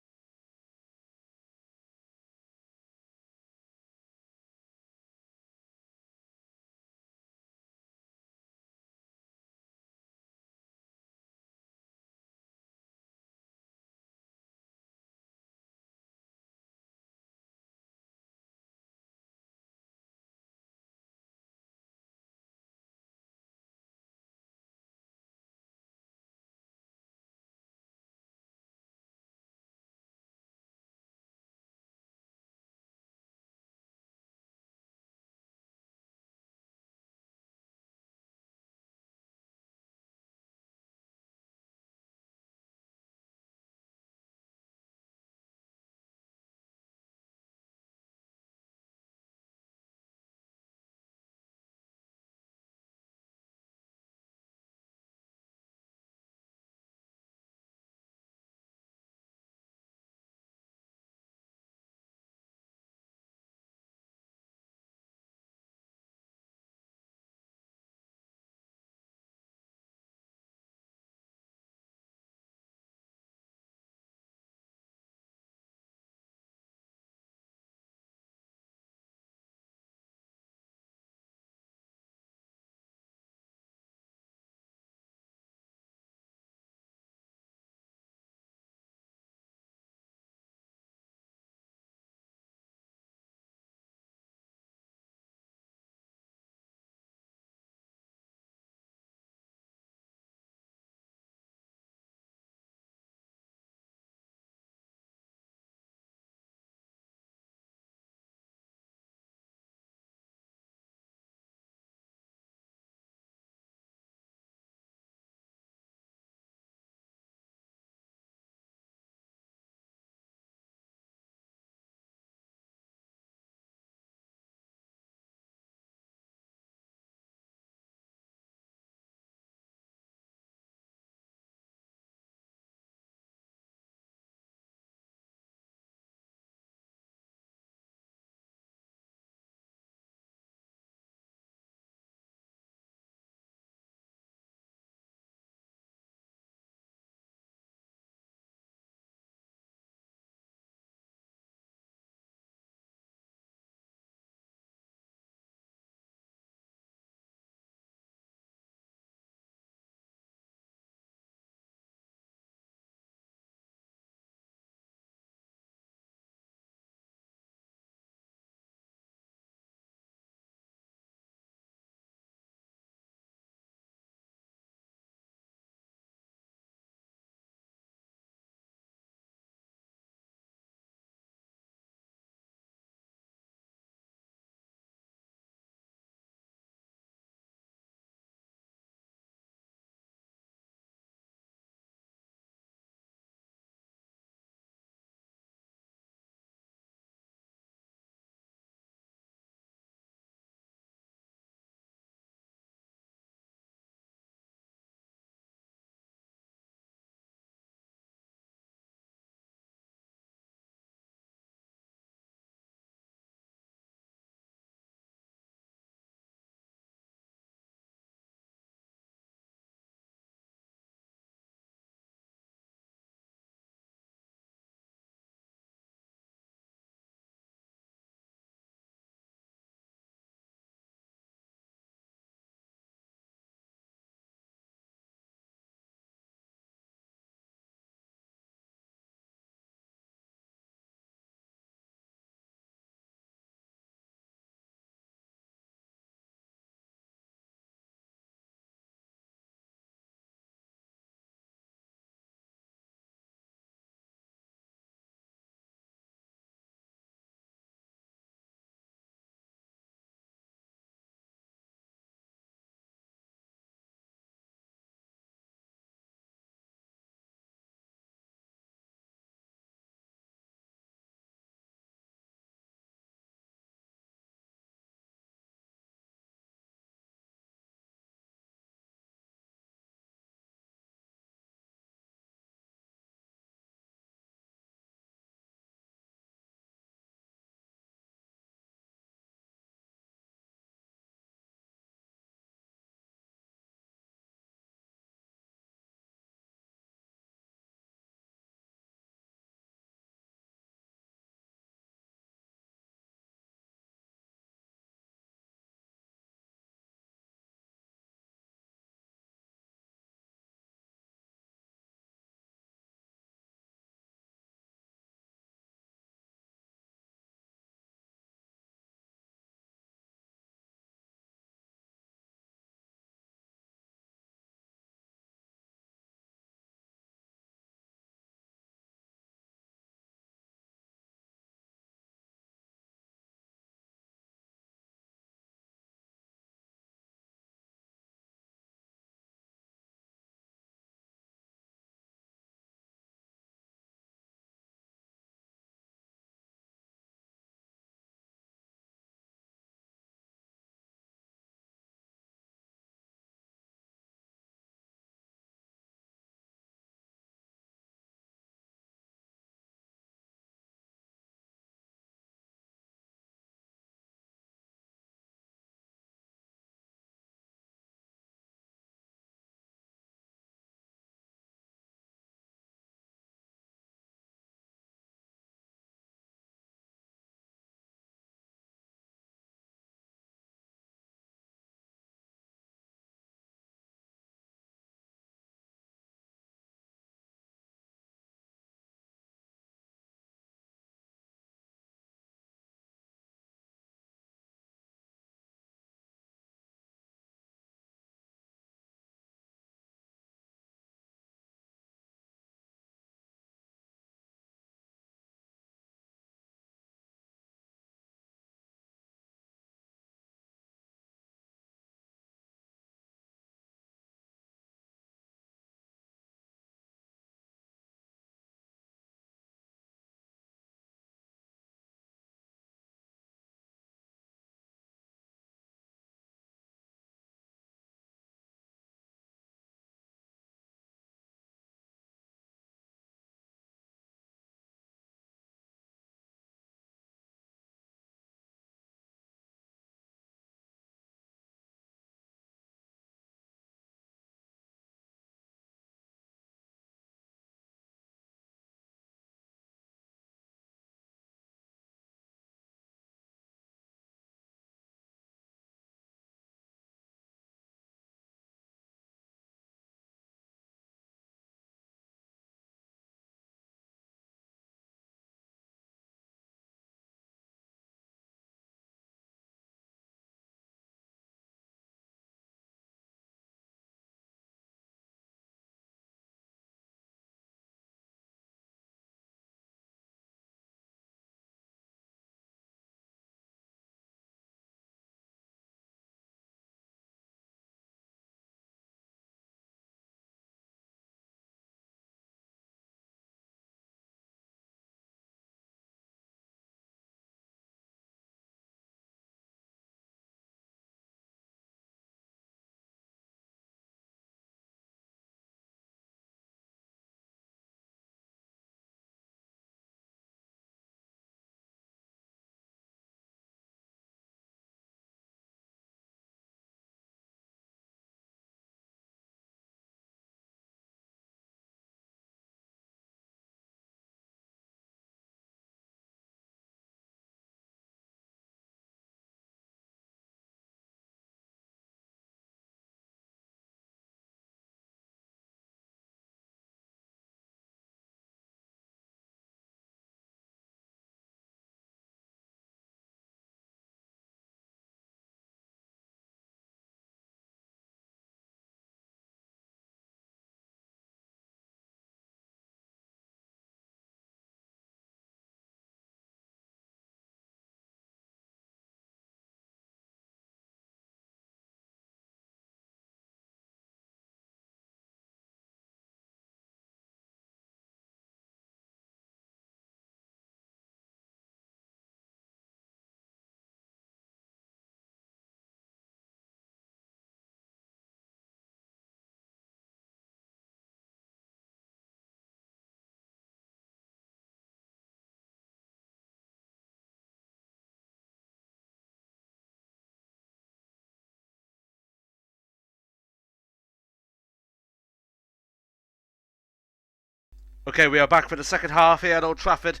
Okay, we are back for the second half here at Old Trafford.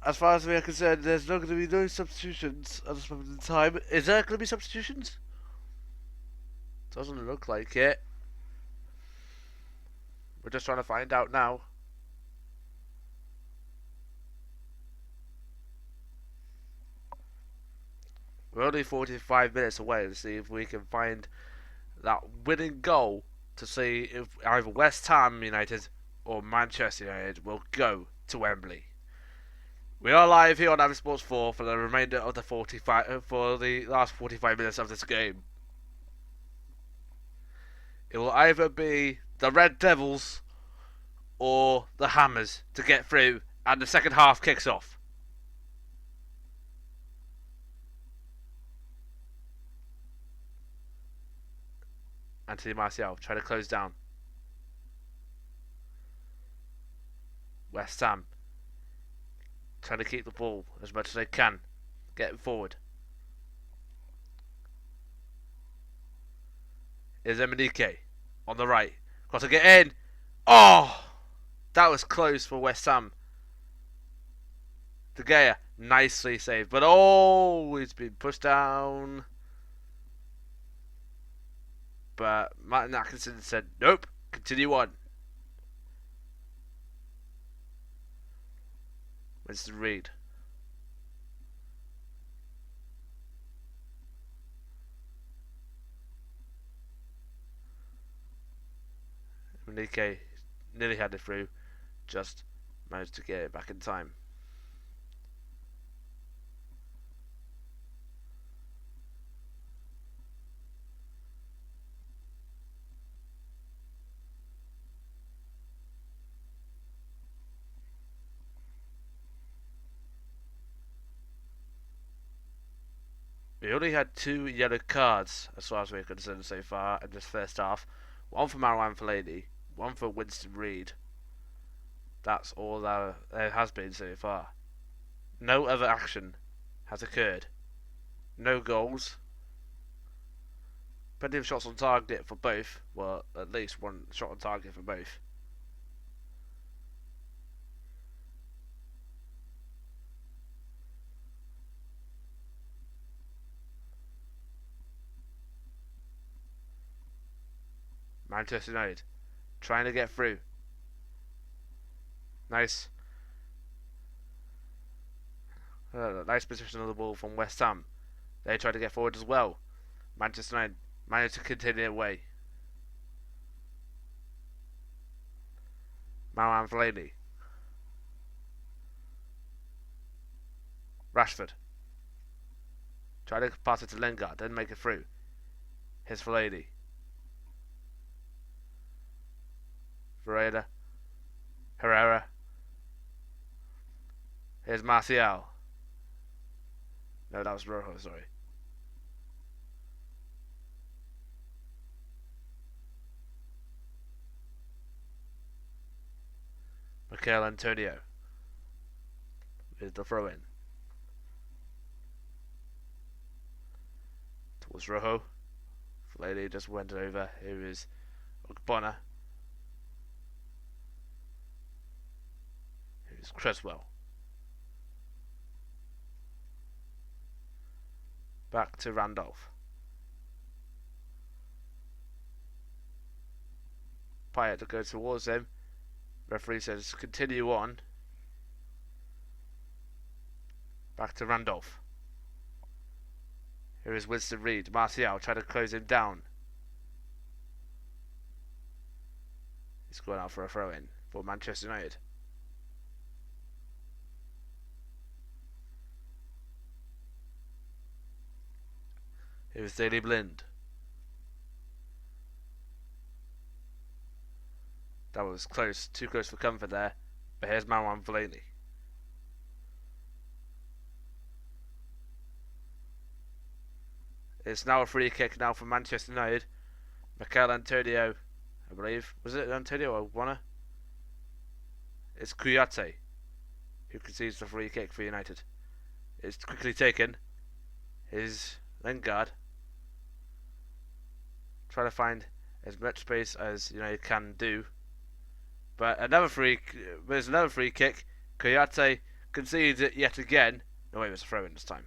As far as we are concerned, there's not going to be no substitutions at this moment in time. Is there going to be substitutions? Doesn't look like it. We're just trying to find out now. We're only 45 minutes away to see if we can find that winning goal to see if either West Ham United or Manchester United will go to Wembley. We are live here on Avid Sports 4 for the remainder of the last 45 minutes of this game. It will either be the Red Devils or the Hammers to get through, and the second half kicks off. Anthony Martial trying to close down. West Ham trying to keep the ball as much as they can, getting forward. Here's Emenike on the right. Got to get in. Oh, that was close for West Ham. De Gea nicely saved, but oh, it's been pushed down. But Martin Atkinson said, nope, continue on. Winston Reid. Emenike nearly had it through, just managed to get it back in time. We only had 2 yellow cards, as far as we're concerned so far, in this first half. One for Marouane Fellaini, one for Winston Reid. That's all there has been so far. No other action has occurred. No goals. Plenty of shots on target for both. Well, at least one shot on target for both. Manchester United trying to get through. Nice. Nice position of the ball from West Ham. They tried to get forward as well. Manchester United managed to continue away. Marouane Fellaini. Rashford. Tried to pass it to Lingard, didn't make it through. Here's Fellaini. Herrera. Here's Martial. No, that was Rojo, sorry. Mikel Antonio with the throw in. Towards Rojo. Fellaini just went over. Here is Ogbonna. Here's Creswell. Back to Randolph. Payet to go towards him. Referee says continue on. Back to Randolph. Here is Winston Reid. Martial trying to close him down. He's going out for a throw in for Manchester United. Here is Daley Blind. That was close, too close for comfort there. But here's Marouane Fellaini. It's now a free kick now for Manchester United. Mikel Antonio, I believe. Was it Antonio or Ogbonna? It's Kouyaté who concedes the free kick for United. It's quickly taken. Here's Lingard. Try to find as much space as United can do. But there's another free kick. Kouyaté concedes it yet again. No, wait, it was a throw in this time.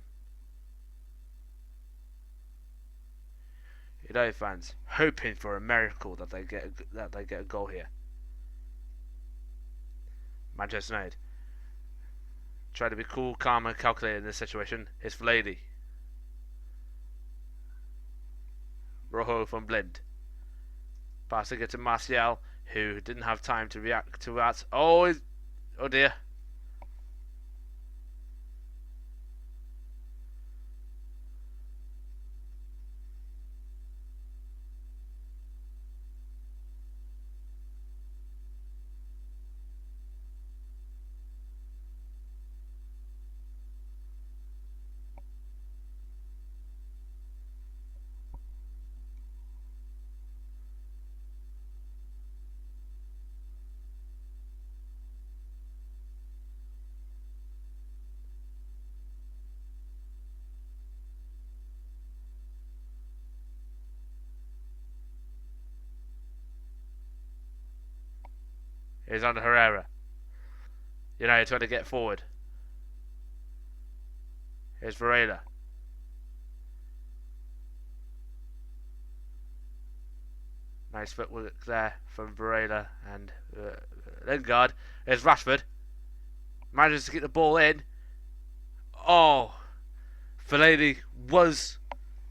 United fans hoping for a miracle that they get a goal here. Manchester United try to be cool, calm, and calculated in this situation. Here's Footie. Rojo from Blind. Passing it to Martial, who didn't have time to react to that. Oh dear. Here's on Herrera. United trying to get forward. Here's Varela. Nice footwork there from Varela and Lingard. Here's Rashford. Manages to get the ball in. Oh, Fellaini was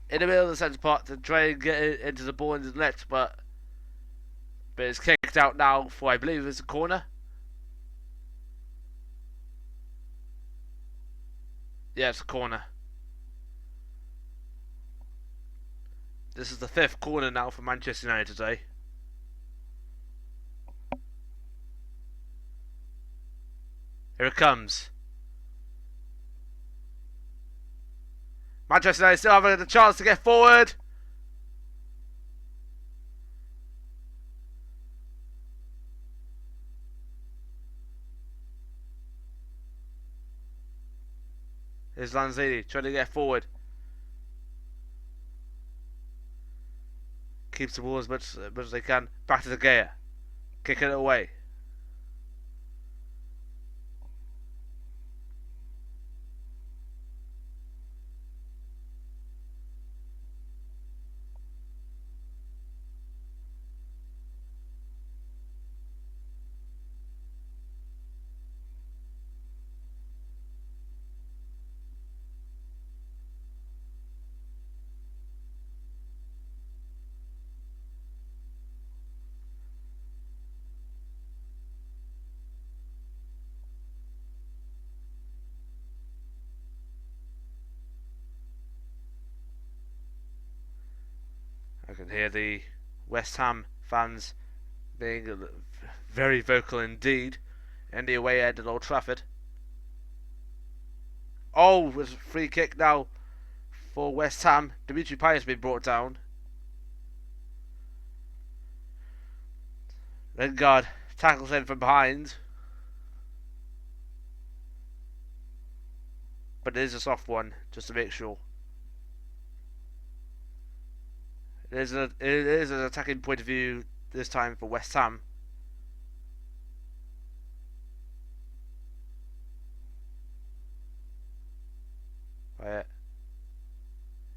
in the middle of the centre part to try and get it into the ball in the net, but it's kicked out now for, I believe, it's a corner. Yeah, it's a corner. This is the 5th corner now for Manchester United today. Here it comes. Manchester United still having the chance to get forward. Here's Lanzini trying to get forward. Keeps the ball as much as they can. Back to De Gea. Kicking it away. I can hear the West Ham fans being very vocal indeed in the away end at Old Trafford. Oh, it's a free kick now for West Ham. Dimitri Payet has been brought down. Lingard tackles in from behind. But it is a soft one, just to make sure. It is an attacking point of view this time for West Ham.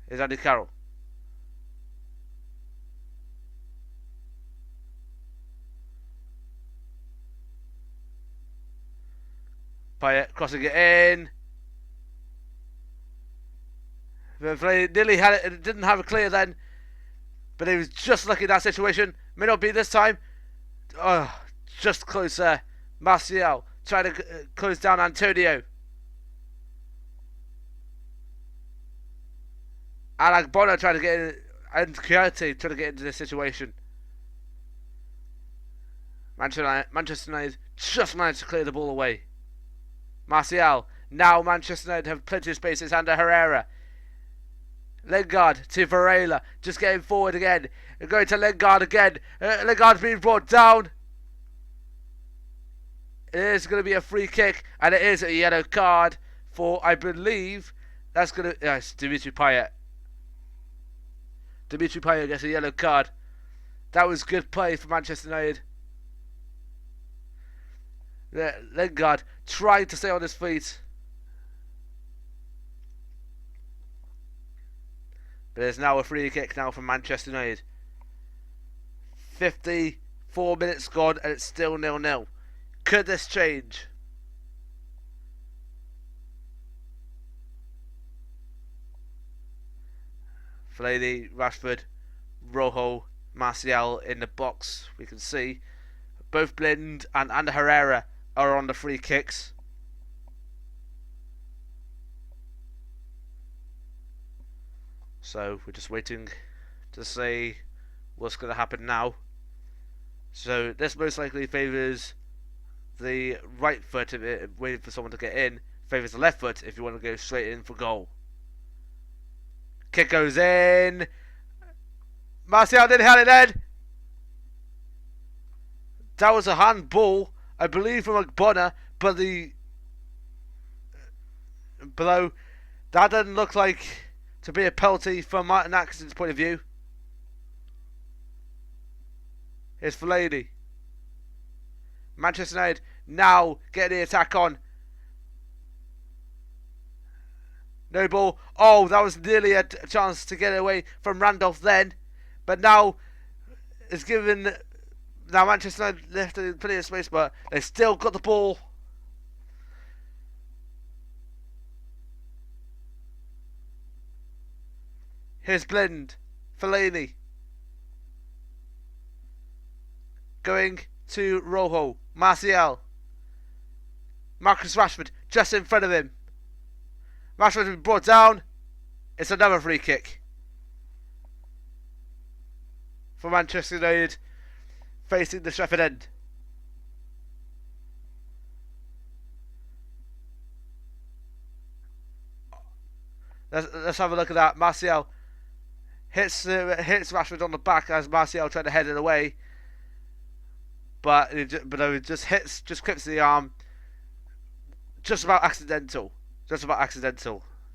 Here's Andy Carroll. Payet crossing it in. Nearly had it, didn't have a clear then. But he was just lucky in that situation. May not be this time. Oh, just close there. Martial trying to close down Antonio. And Agbono trying to get in, and Kouyaté trying to get into this situation. Manchester United just managed to clear the ball away. Martial. Now Manchester United have plenty of spaces under Herrera. Lingard to Varela, just getting forward again. They're going to Lingard again. Lingard's being brought down. It is going to be a free kick, and it is a yellow card for, I believe, that's going to, yes, Dimitri Payet. Dimitri Payet gets a yellow card. That was good play for Manchester United. Lingard trying to stay on his feet. But there's now a free kick now from Manchester United. 54 minutes gone and it's still 0-0. Could this change? Fellaini, Rashford, Rojo, Martial in the box. We can see both Blind and Herrera are on the free kicks. So we're just waiting to see what's going to happen now. So this most likely favours the right foot if it, waiting for someone to get in. Favours the left foot if you want to go straight in for goal. Kick goes in. Martial didn't have it in. That was a handball, I believe, from Agbona, but below that doesn't look like to be a penalty from Martin Atkinson's point of view. Here's Fellaini. Manchester United now getting the attack on. No ball. Oh, that was nearly a chance to get away from Randolph then. But now it's given. Now Manchester United left plenty of space, but they still got the ball. Here's Blind. Fellaini. Going to Rojo. Martial. Marcus Rashford just in front of him. Rashford has been brought down. It's another free kick for Manchester United facing the Sheffield end. Let's have a look at that. Martial hits Rashford on the back as Martial tried to head it away, but it just clips the arm. Just about accidental.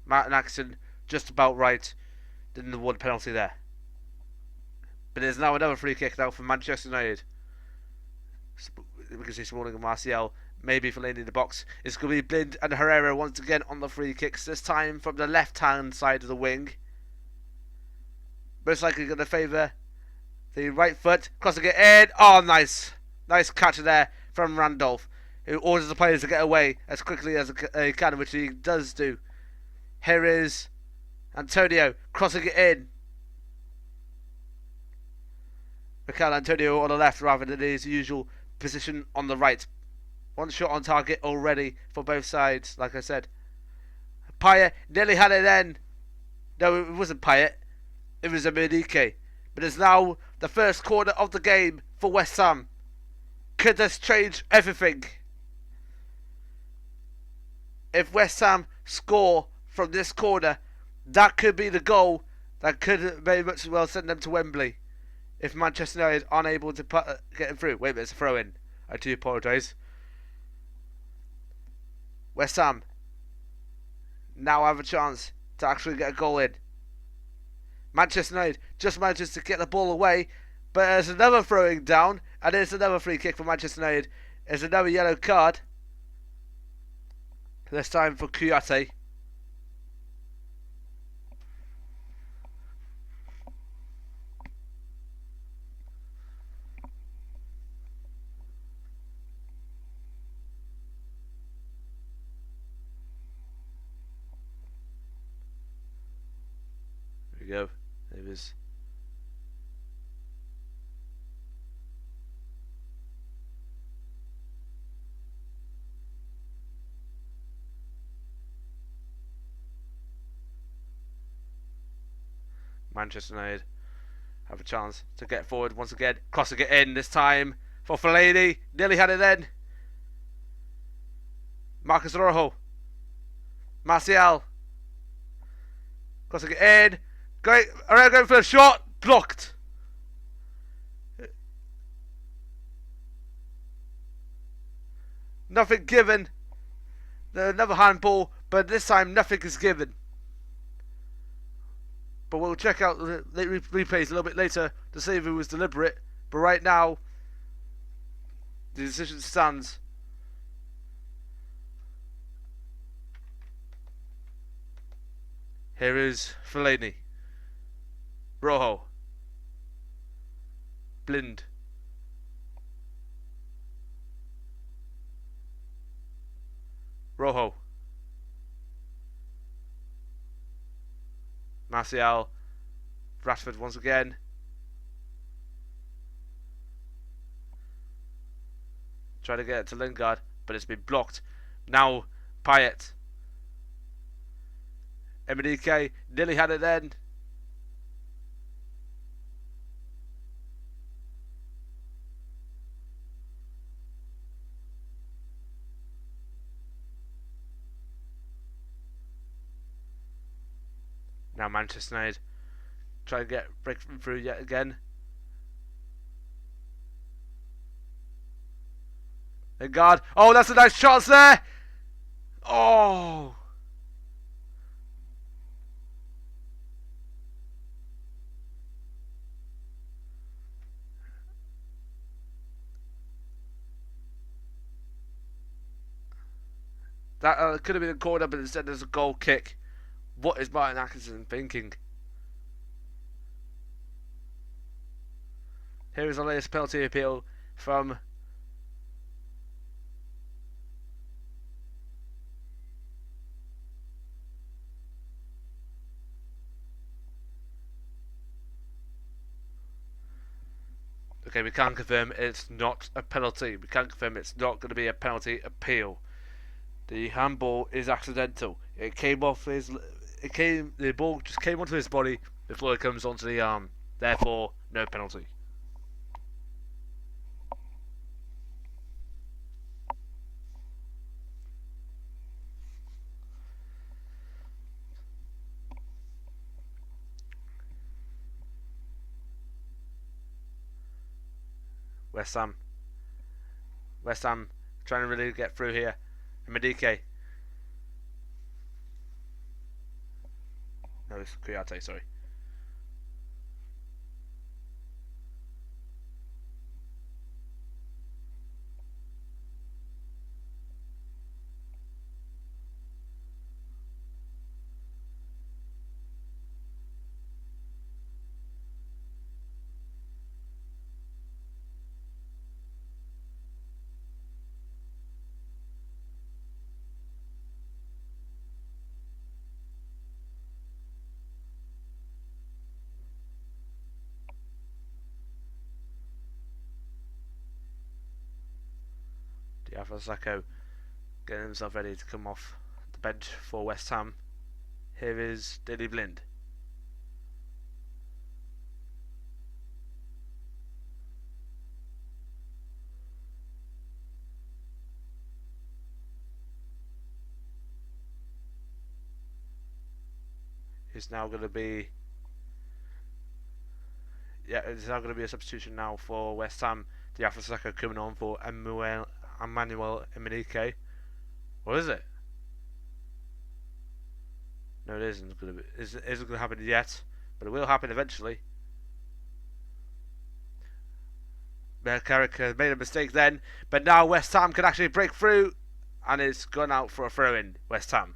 Martin Atkinson just about right. Didn't award penalty there. But there's now another free kick now from Manchester United. We can see Smalling and Martial. Maybe Fellaini in the box. It's going to be Blind and Herrera once again on the free kicks. This time from the left-hand side of the wing. Most likely going to favour the right foot. Crossing it in. Oh, nice. Nice catch there from Randolph, who orders the players to get away as quickly as he can, which he does do. Here is Antonio crossing it in. Mikel Antonio on the left rather than his usual position on the right. One shot on target already for both sides, like I said. Payet nearly had it then. No, it wasn't Payet. It was a Menike. But it's now the first corner of the game for West Ham. Could this change everything? If West Ham score from this corner, that could be the goal that could very much well send them to Wembley. If Manchester United aren't able to get them through. Wait a minute, it's a throw in. I do apologise. West Ham now have a chance to actually get a goal in. Manchester United just manages to get the ball away, but there's another throwing down, and there's another free kick for Manchester United. There's another yellow card. This time for Kouyaté. There we go. It was. Manchester United have a chance to get forward once again. Crossing it in this time for Fellaini. Nearly had it then. Marcus Rojo. Martial. Crossing it in. Going for a shot. Blocked. Nothing given. Another handball, but this time nothing is given. But we'll check out the replays a little bit later to see if it was deliberate. But right now, the decision stands Here is Fellaini. Rojo. Blind. Rojo. Martial. Rashford once again. Try to get it to Lingard, but it's been blocked. Now Payet. Emenike nearly had it then. Now Manchester United try to break through yet again. Lingard. Oh, that's a nice chance there. Oh. That could have been a corner, but instead there's a goal kick. What is Martin Atkinson thinking? Here is the latest penalty appeal from okay, we can't confirm it's not a penalty. We can't confirm it's not going to be a penalty appeal. The handball is accidental. It came off his. The ball just came onto his body before it comes onto the arm. Therefore, no penalty. West Ham trying to really get through here. Medike. No, it's Kuyate, sorry. Sacco getting himself ready to come off the bench for West Ham. Here is Daley Blind. It's now going to be it's now going to be a substitution now for West Ham. Sacco coming on for Emmanuel Emenike. Or is it? No, it isn't going to be. Isn't going to happen yet, but it will happen eventually. Carrick has made a mistake then, but now West Ham can actually break through, and it's gone out for a throw-in. West Ham.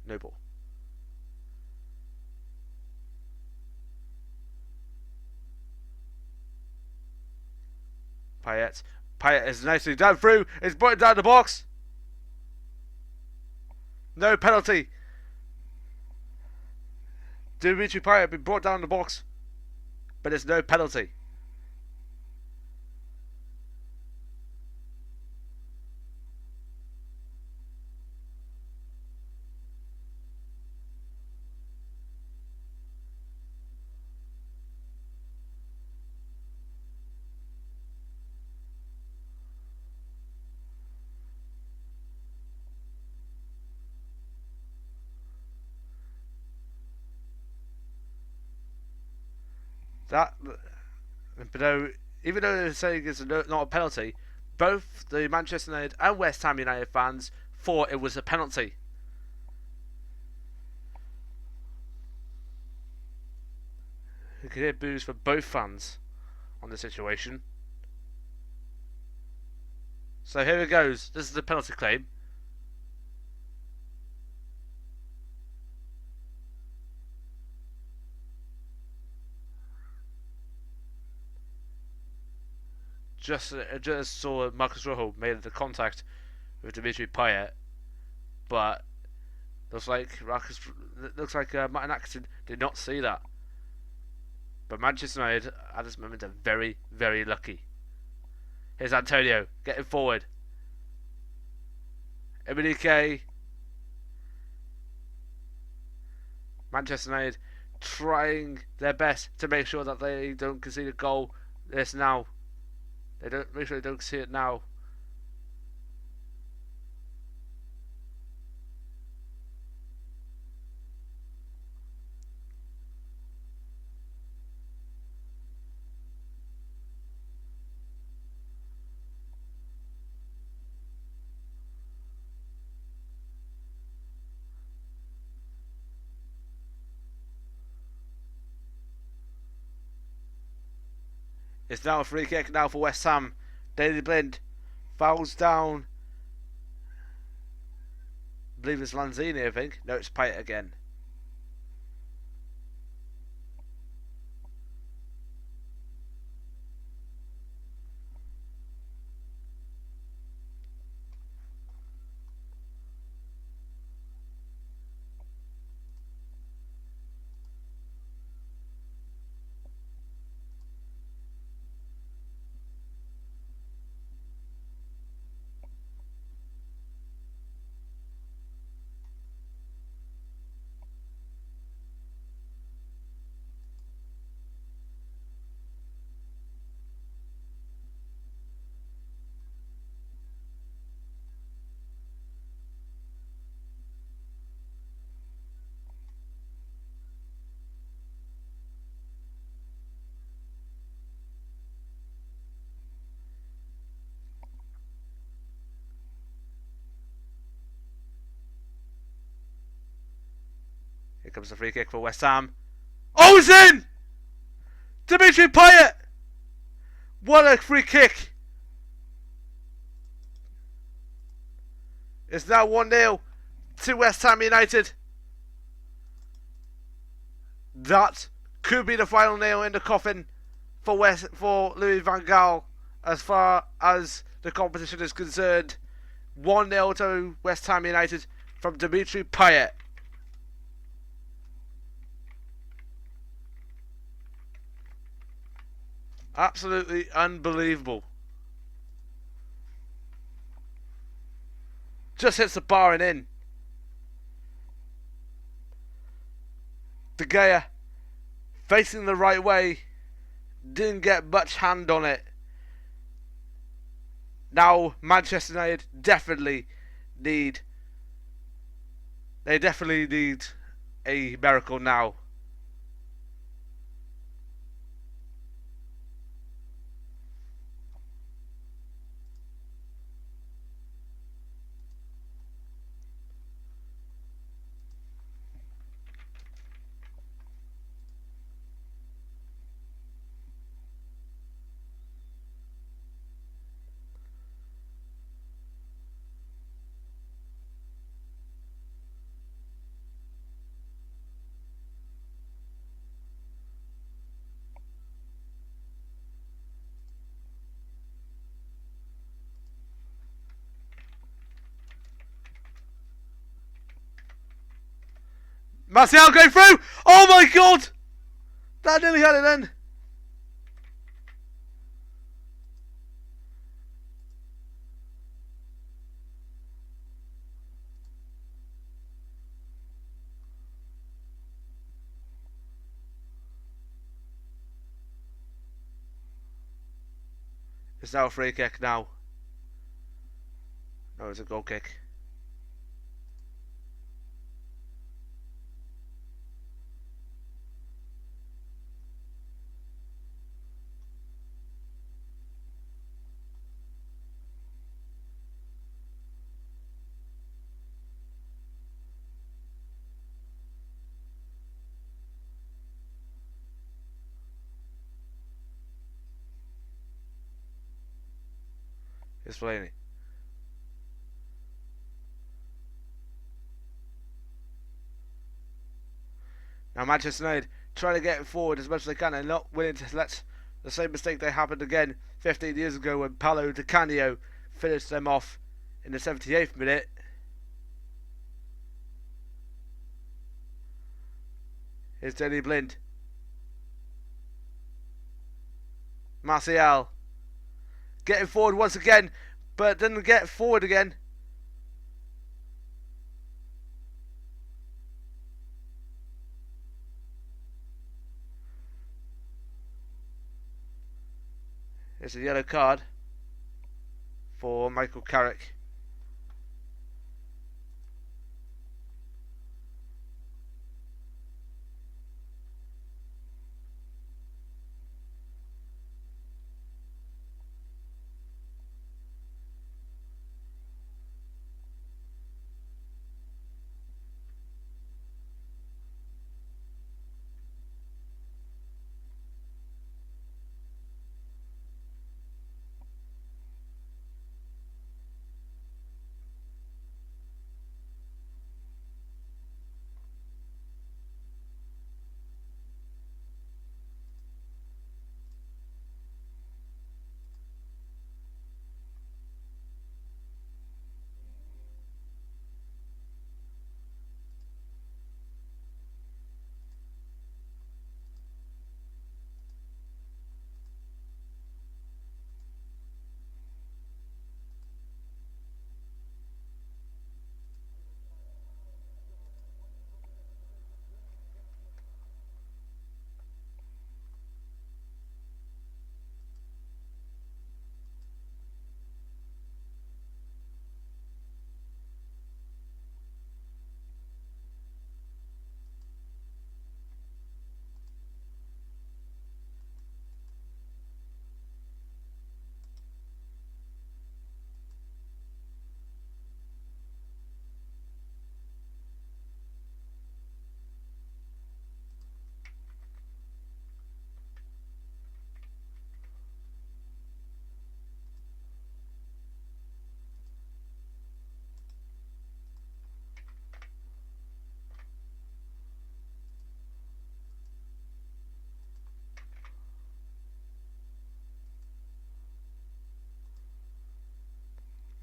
No ball. Payet is nicely down through. It's brought down the box. No penalty. Dimitri Payet been brought down the box, but it's no penalty. That, but no, even though they're saying it's not a penalty, both the Manchester United and West Ham United fans thought it was a penalty. You could hear boos for both fans on the situation. So here it goes. This is the penalty claim. Just saw Marcus Rojo made the contact with Dimitri Payet, but looks like Martin Atkinson did not see that. But Manchester United at this moment are very, very lucky. Here's Antonio getting forward. Emenike. Manchester United trying their best to make sure that they don't concede a goal. This now. They don't make sure they don't see it now. It's now a free kick now for West Ham. Daley Blind fouls down. I believe it's Lanzini, I think. No, it's Payet again. Here comes the free kick for West Ham. Oh, it's in! Dimitri Payet! What a free kick! It's now 1-0 to West Ham United. That could be the final nail in the coffin for Louis van Gaal as far as the competition is concerned. 1-0 to West Ham United from Dimitri Payet. Absolutely unbelievable. Just hits the bar and in. De Gea facing the right way. Didn't get much hand on it. Now Manchester United definitely need a miracle now. Martial going through! Oh my god! That nearly had it then. It's now a free kick now. No, it's a goal kick. It's Fellaini. Now Manchester United trying to get forward as much as they can and not willing to let the same mistake that happened again 15 years ago when Paulo Di Canio finished them off in the 78th minute. Here's Danny Blind. Martial getting forward once again, but didn't get forward again. It's a yellow card for Michael Carrick.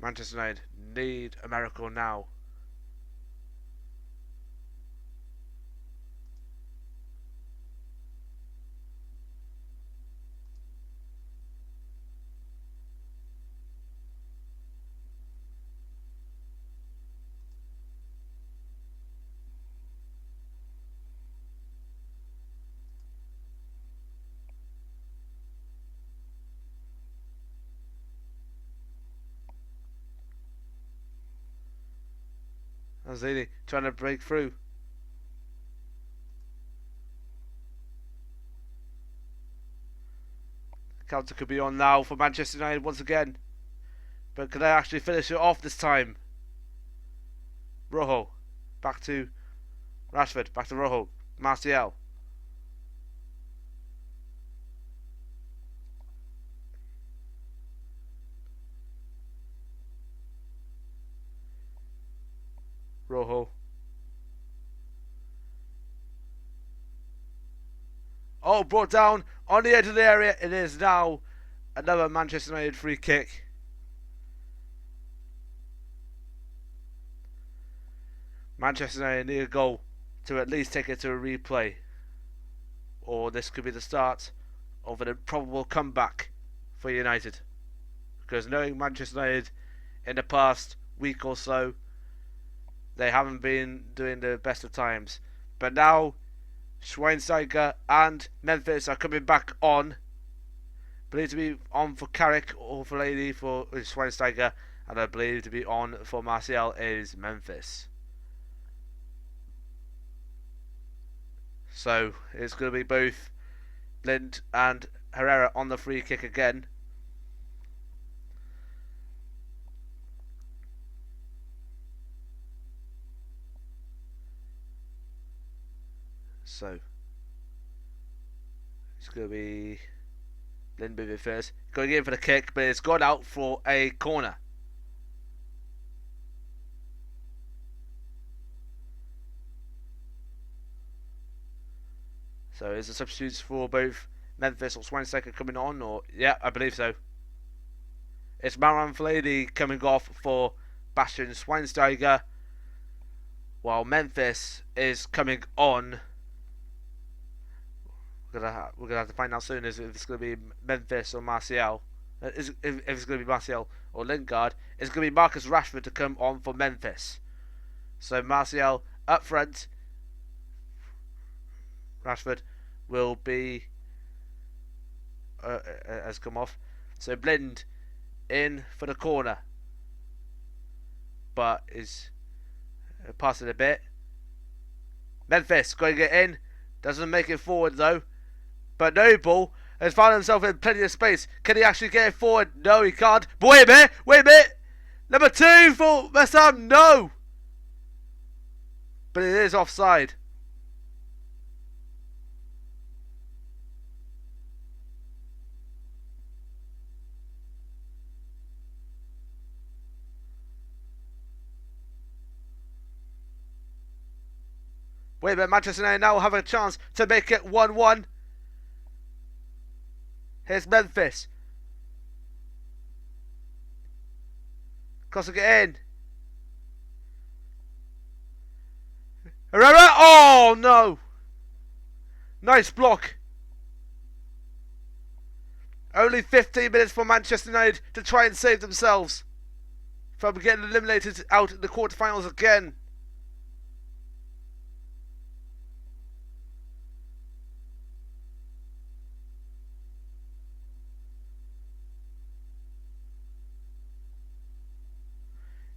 Manchester United need a miracle now. Azili trying to break through. Counter could be on now for Manchester United once again. But can they actually finish it off this time? Rojo. Back to Rashford. Back to Rojo. Martial. Rojo. Oh, brought down on the edge of the area. It is now another Manchester United free kick. Manchester United need a goal to at least take it to a replay. Or this could be the start of an improbable comeback for United. Because knowing Manchester United in the past week or so, they haven't been doing the best of times. But now Schweinsteiger and Memphis are coming back on. Believed to be on for Carrick or for Lady for Schweinsteiger, and I believe to be on for Martial is Memphis. So it's going to be both Blind and Herrera on the free kick again. So it's going to be Blind moving first. Going in for the kick, but it's gone out for a corner. So is the substitutes for both Memphis or Schweinsteiger coming on? Or yeah, I believe so. It's Maran Flady coming off for Bastian Schweinsteiger, while Memphis is coming on. We're gonna have to find out soon if it's gonna be Memphis or Martial. If it's gonna be Martial or Lingard, it's gonna be Marcus Rashford to come on for Memphis. So Martial up front. Rashford will be has come off. So Blind in for the corner, but is passing a bit. Memphis going to get in, doesn't make it forward though. But Noble has found himself in plenty of space. Can he actually get it forward? No, he can't. But wait a minute. Number 2 for West Ham, no. But it is offside. Wait a minute, Manchester United now have a chance to make it 1-1. Here's Memphis. Crossing it in. Herrera! Oh no! Nice block. Only 15 minutes for Manchester United to try and save themselves from getting eliminated out in the quarterfinals again.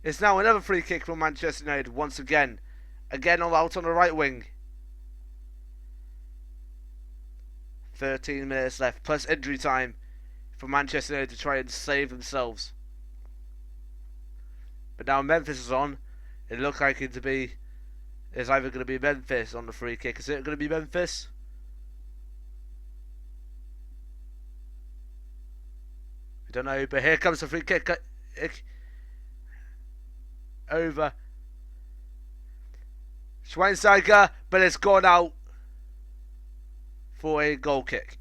It's now another free kick from Manchester United once again. Again all out on the right wing. 13 minutes left plus injury time for Manchester United to try and save themselves. But now Memphis is on. It looks like it's either going to be Memphis on the free kick. Is it going to be Memphis? I don't know, but here comes the free kick. Over Schweinsteiger, but it's gone out for a goal kick.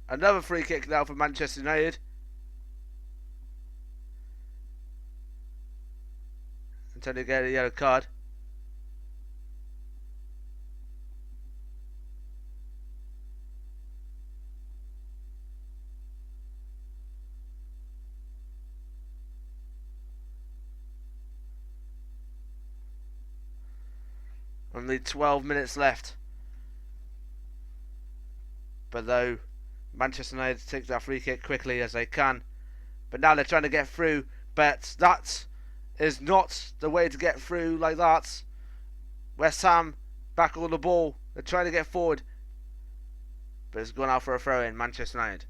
Another free kick now for Manchester United. Antonio getting a yellow card. Only 12 minutes left. But though Manchester United take that free kick quickly as they can. But now they're trying to get through. But that is not the way to get through like that. West Ham back on the ball. They're trying to get forward. But it's gone out for a throw in, Manchester United.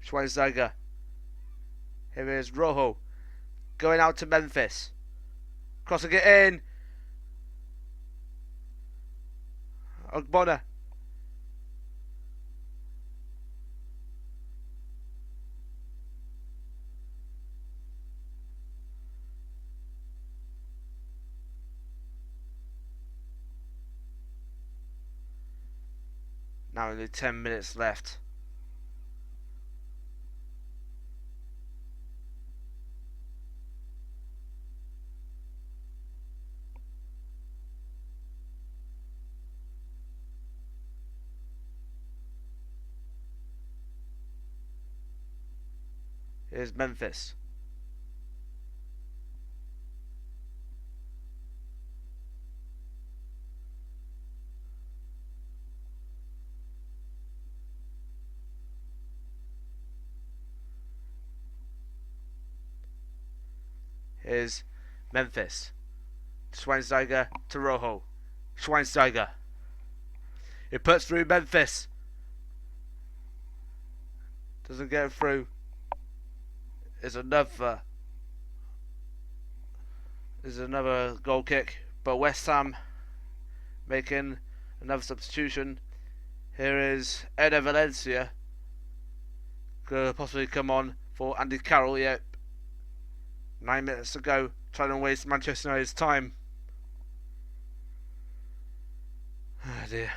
Schweinsteiger. Here is Rojo. Going out to Memphis. Crossing it in. Ogbonna. Now only 10 minutes left. Here's Memphis. Here's Memphis. Schweinsteiger to Rojo. Schweinsteiger. It puts through Memphis. Doesn't get through. Is another goal kick, but West Ham making another substitution. Here is Eder Valencia. Could possibly come on for Andy Carroll. Yep. 9 minutes to go. Trying to waste Manchester United's time. Oh dear.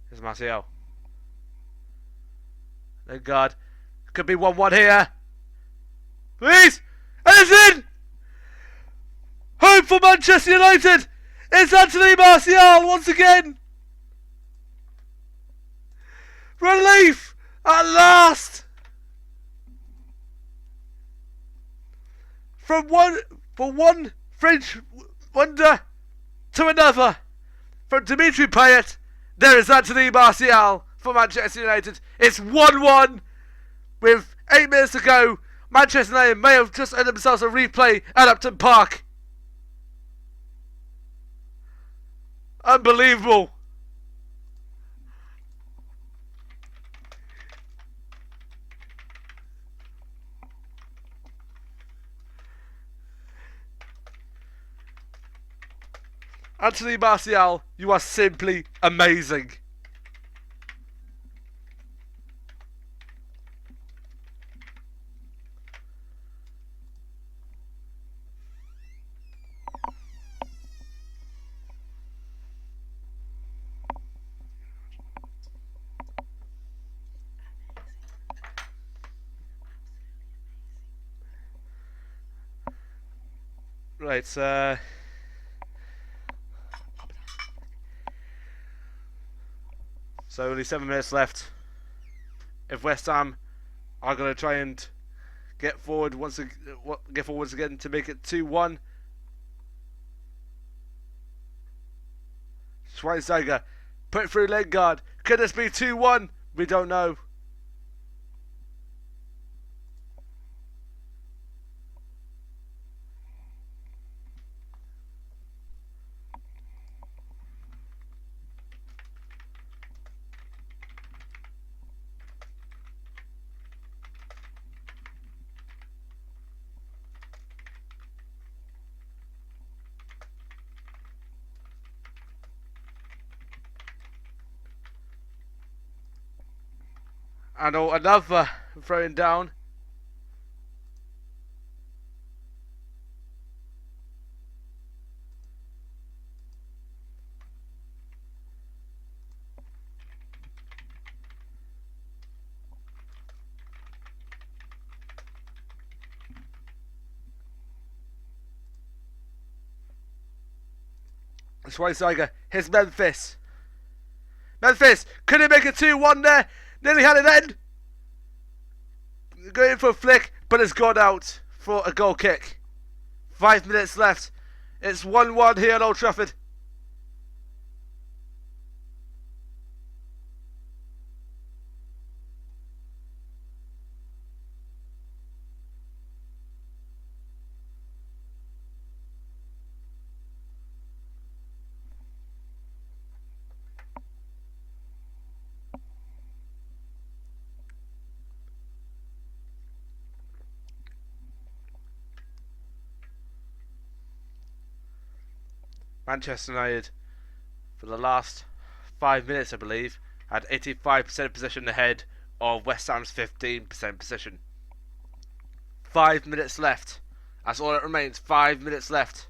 Here's Martial. Thank God. Could be 1-1 here. Please! And it's in! Home for Manchester United! It's Anthony Martial once again! Relief! At last! From one French wonder to another. From Dimitri Payet, there is Anthony Martial for Manchester United. It's 1-1 with 8 minutes to go. Manchester United may have just earned themselves a replay at Upton Park. Unbelievable. Anthony Martial, you are simply amazing. Right, so only 7 minutes left. If West Ham are going to try and get forwards again to make it 2-1. Schweinsteiger put through Lingard. Could this be 2-1? We don't know. And another throwing down. Schweinsteiger. Here's Memphis. Memphis! Could he make a 2-1 there? Nearly had it then. Going for a flick, but it's gone out for a goal kick. 5 minutes left. It's 1-1 here at Old Trafford. Manchester United, for the last 5 minutes, I believe, had 85% possession ahead of West Ham's 15% possession. 5 minutes left. That's all that remains. 5 minutes left.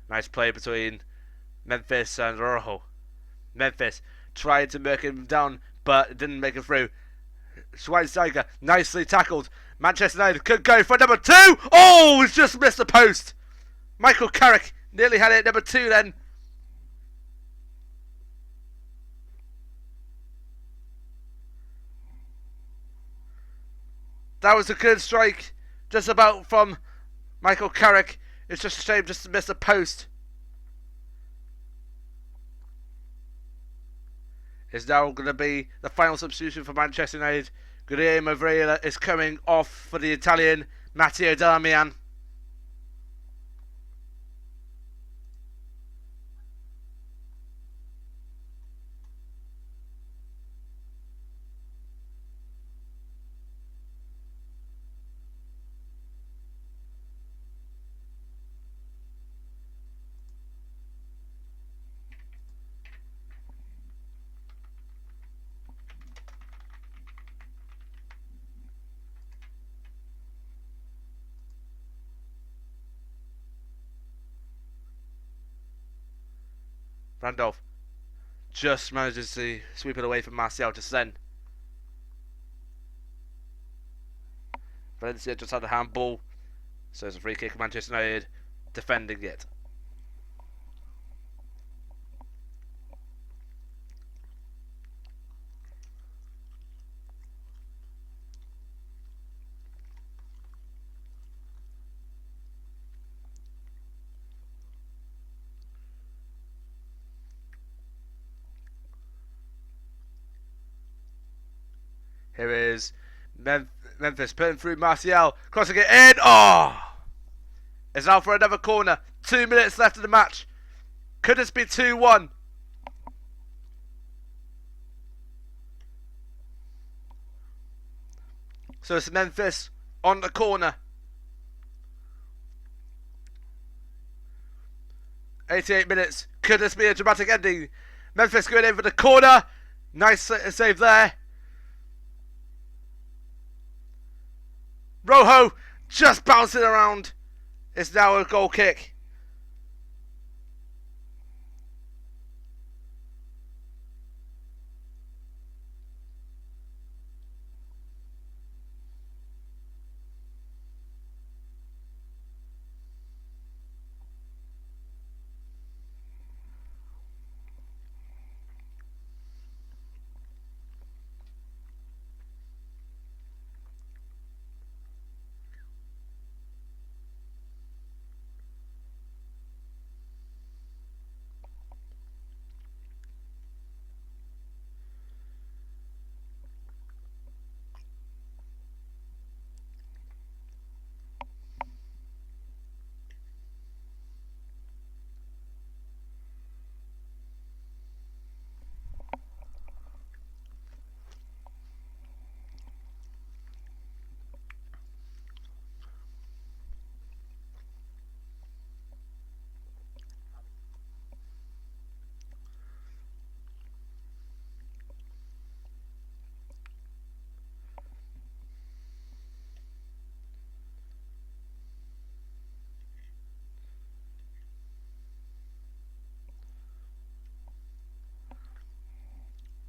Nice play between Memphis and Rojo. Memphis tried to make him down, but didn't make it through. Schweinsteiger, nicely tackled. Manchester United could go for number 2. Oh, he's just missed the post. Michael Carrick nearly had it at number 2 then. That was a good strike, just about from Michael Carrick. It's just a shame just to miss the post. Is now going to be the final substitution for Manchester United. Guillermo Varela is coming off for the Italian Matteo Darmian. Randolph just manages to sweep it away from Martial just then. Valencia just had a handball, so it's a free kick. Manchester United defending it. Here is Memphis putting through Martial, crossing it in. Oh! It's now for another corner. 2 minutes left of the match. Could this be 2-1? So it's Memphis on the corner. 88 minutes. Could this be a dramatic ending? Memphis going in for the corner. Nice save there. Rojo just bouncing around. It's now a goal kick.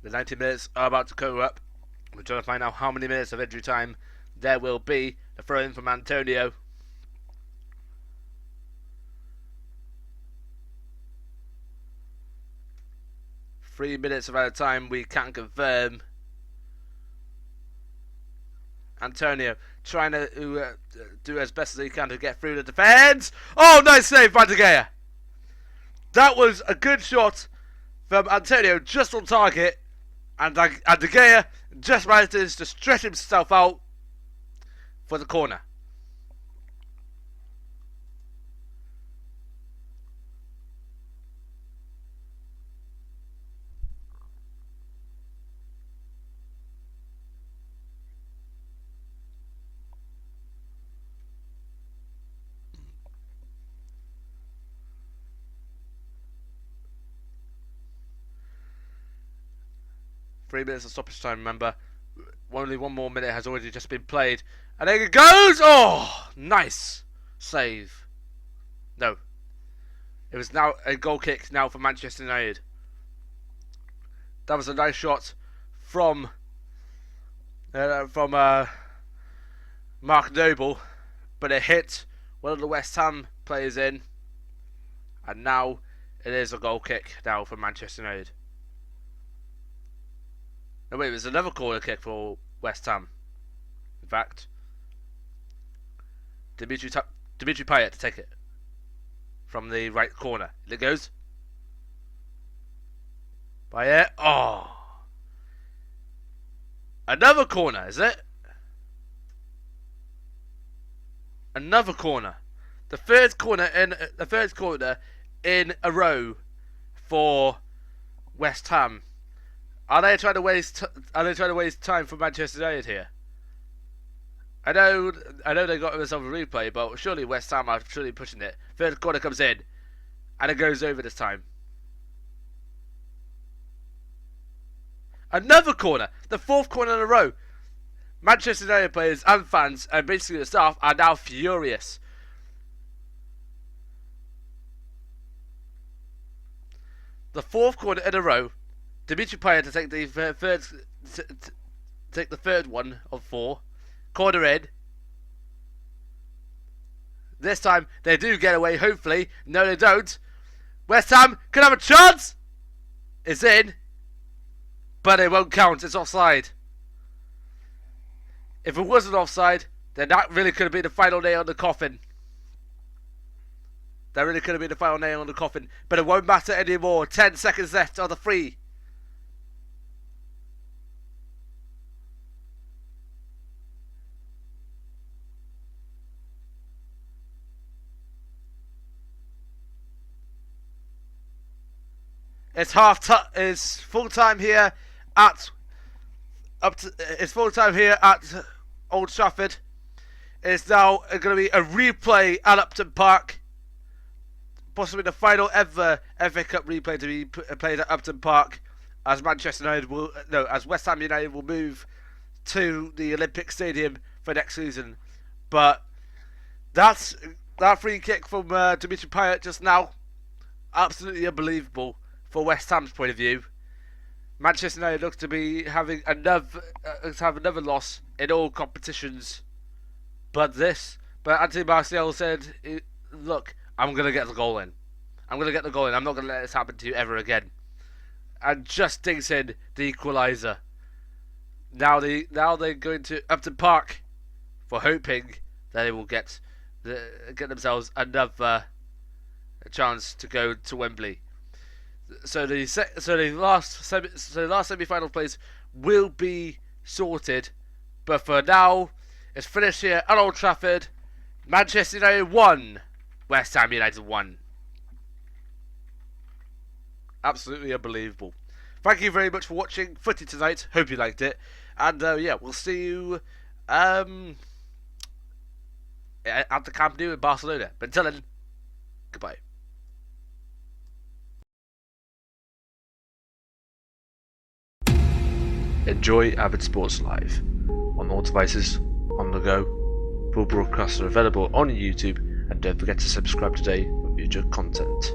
The 90 minutes are about to go up. We're trying to find out how many minutes of injury time there will be. The throw in from Antonio. Three minutes of out time, we can't confirm. Antonio trying to do as best as he can to get through the defence. Oh, nice save by De Gea. That was a good shot from Antonio, just on target. And De Gea just manages to stretch himself out for the corner. Three minutes of stoppage time, remember. Only one more minute has already just been played. And there it goes! Oh! Nice save. No. It was now a goal kick now for Manchester United. That was a nice shot from Mark Noble. But it hit one of the West Ham players in. And now it is a goal kick now for Manchester United. No, wait, it was another corner kick for West Ham. In fact, Dimitri Payet to take it from the right corner. It goes. Payet. Oh, another corner, is it? Another corner. The third corner in a row for West Ham. Are they trying to waste time for Manchester United here? I know they got themselves a replay, but surely West Ham are surely pushing it. Third corner comes in, and it goes over this time. Another corner, the fourth corner in a row. Manchester United players and fans, and basically the staff, are now furious. The fourth corner in a row. Dimitri Payet to take the third one of four. Corner in. This time they do get away, hopefully. No, they don't. West Ham could have a chance. It's in. But it won't count. It's offside. If it wasn't offside, then that really could have been the final nail on the coffin. That really could have been the final nail on the coffin. But it won't matter anymore. 10 seconds left on the free. It's it's full time here at Old Trafford. It's now going to be a replay at Upton Park, possibly the final ever FA Cup replay to be played at Upton Park, as West Ham United will move to the Olympic Stadium for next season. But that free kick from Dimitri Payet just now, absolutely unbelievable. For West Ham's point of view, Manchester United look to be having another loss in all competitions. But Anthony Martial said, "Look, I'm gonna get the goal in. I'm gonna get the goal in. I'm not gonna let this happen to you ever again." And just digs in the equaliser. Now they're going to Upton Park for hoping that they will get themselves another chance to go to Wembley. So the last semi-final place will be sorted, but for now, it's finished here at Old Trafford. Manchester United 1, West Ham United 1. Absolutely unbelievable. Thank you very much for watching Footie tonight. Hope you liked it, and yeah, we'll see you at the Camp Nou in Barcelona. But until then, goodbye. Enjoy Avid Sports Live on all devices, on the go. Full broadcasts are available on YouTube, and don't forget to subscribe today for future content.